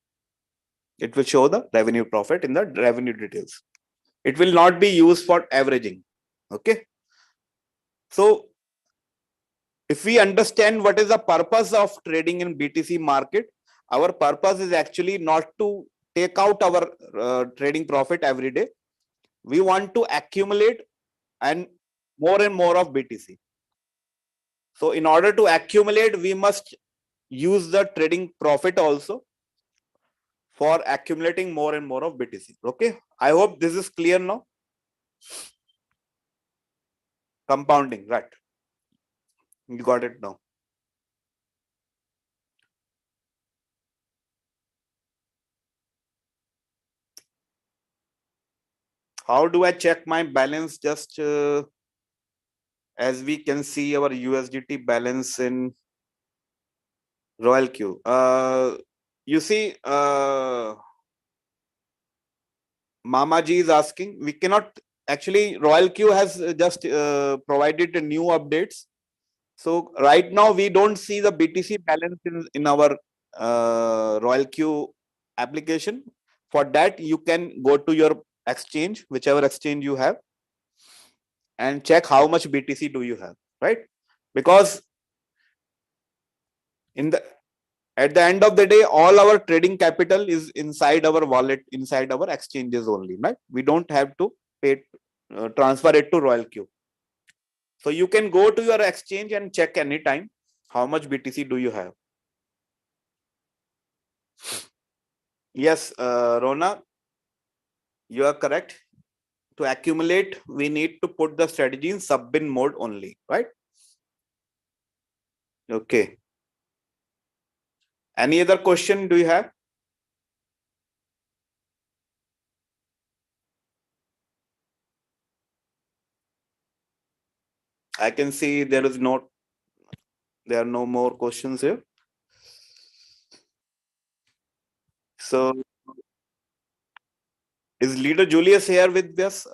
It will show the revenue profit in the revenue details. It will not be used for averaging. Okay. So if we understand what is the purpose of trading in BTC market, our purpose is actually not to take out our trading profit every day. We want to accumulate and more of BTC. So in order to accumulate, we must use the trading profit also for accumulating more and more of BTC. Okay, I hope this is clear now. Compounding, right? You got it now. How do I check my balance? Just as we can see our USDT balance in Royalq. You see, Mama Ji is asking, we cannot actually, Royalq has just provided new updates. So right now we don't see the BTC balance in our Royalq application. For that, you can go to your exchange, whichever exchange you have, and check how much BTC do you have, right? Because in the At the end of the day, all our trading capital is inside our wallet, inside our exchanges only, right? We don't have to pay, transfer it to Royalq. So you can go to your exchange and check anytime how much BTC do you have. Yes, Rona, you are correct. To accumulate, we need to put the strategy in sub-bin mode only, right? Okay. Any other question do you have? I can see there are no more questions here. So is leader Julius here with us?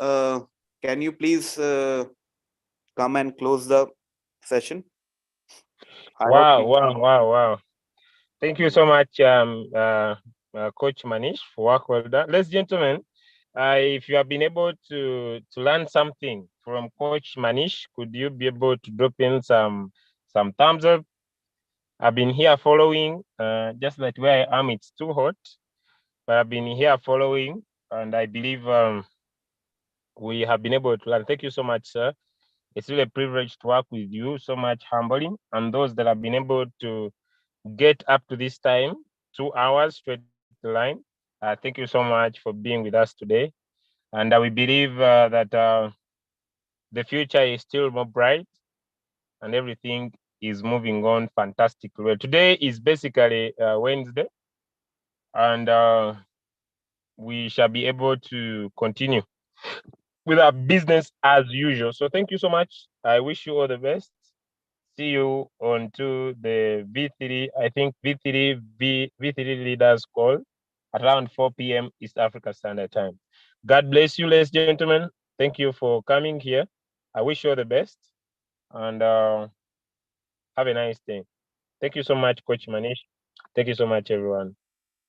Can you please come and close the session? I hope Wow, wow, wow, wow. Thank you so much, Coach Manish, for work well done. Ladies and gentlemen, if you have been able to learn something from Coach Manish, could you be able to drop in some thumbs up? I've been here following, just that where I am, it's too hot, but I've been here following, and I believe we have been able to learn. Thank you so much, sir. It's really a privilege to work with you, so much humbling, and those that have been able to get up to this time, 2 hours straight line. Thank you so much for being with us today. And we believe that the future is still more bright and everything is moving on fantastically well. Today is basically Wednesday, and we shall be able to continue with our business as usual. So thank you so much. I wish you all the best. See you on to the V3, I think V3 leaders call around 4 p.m. East Africa Standard Time. God bless you, ladies and gentlemen. Thank you for coming here. I wish you all the best, and have a nice day. Thank you so much, Coach Manish. Thank you so much, everyone.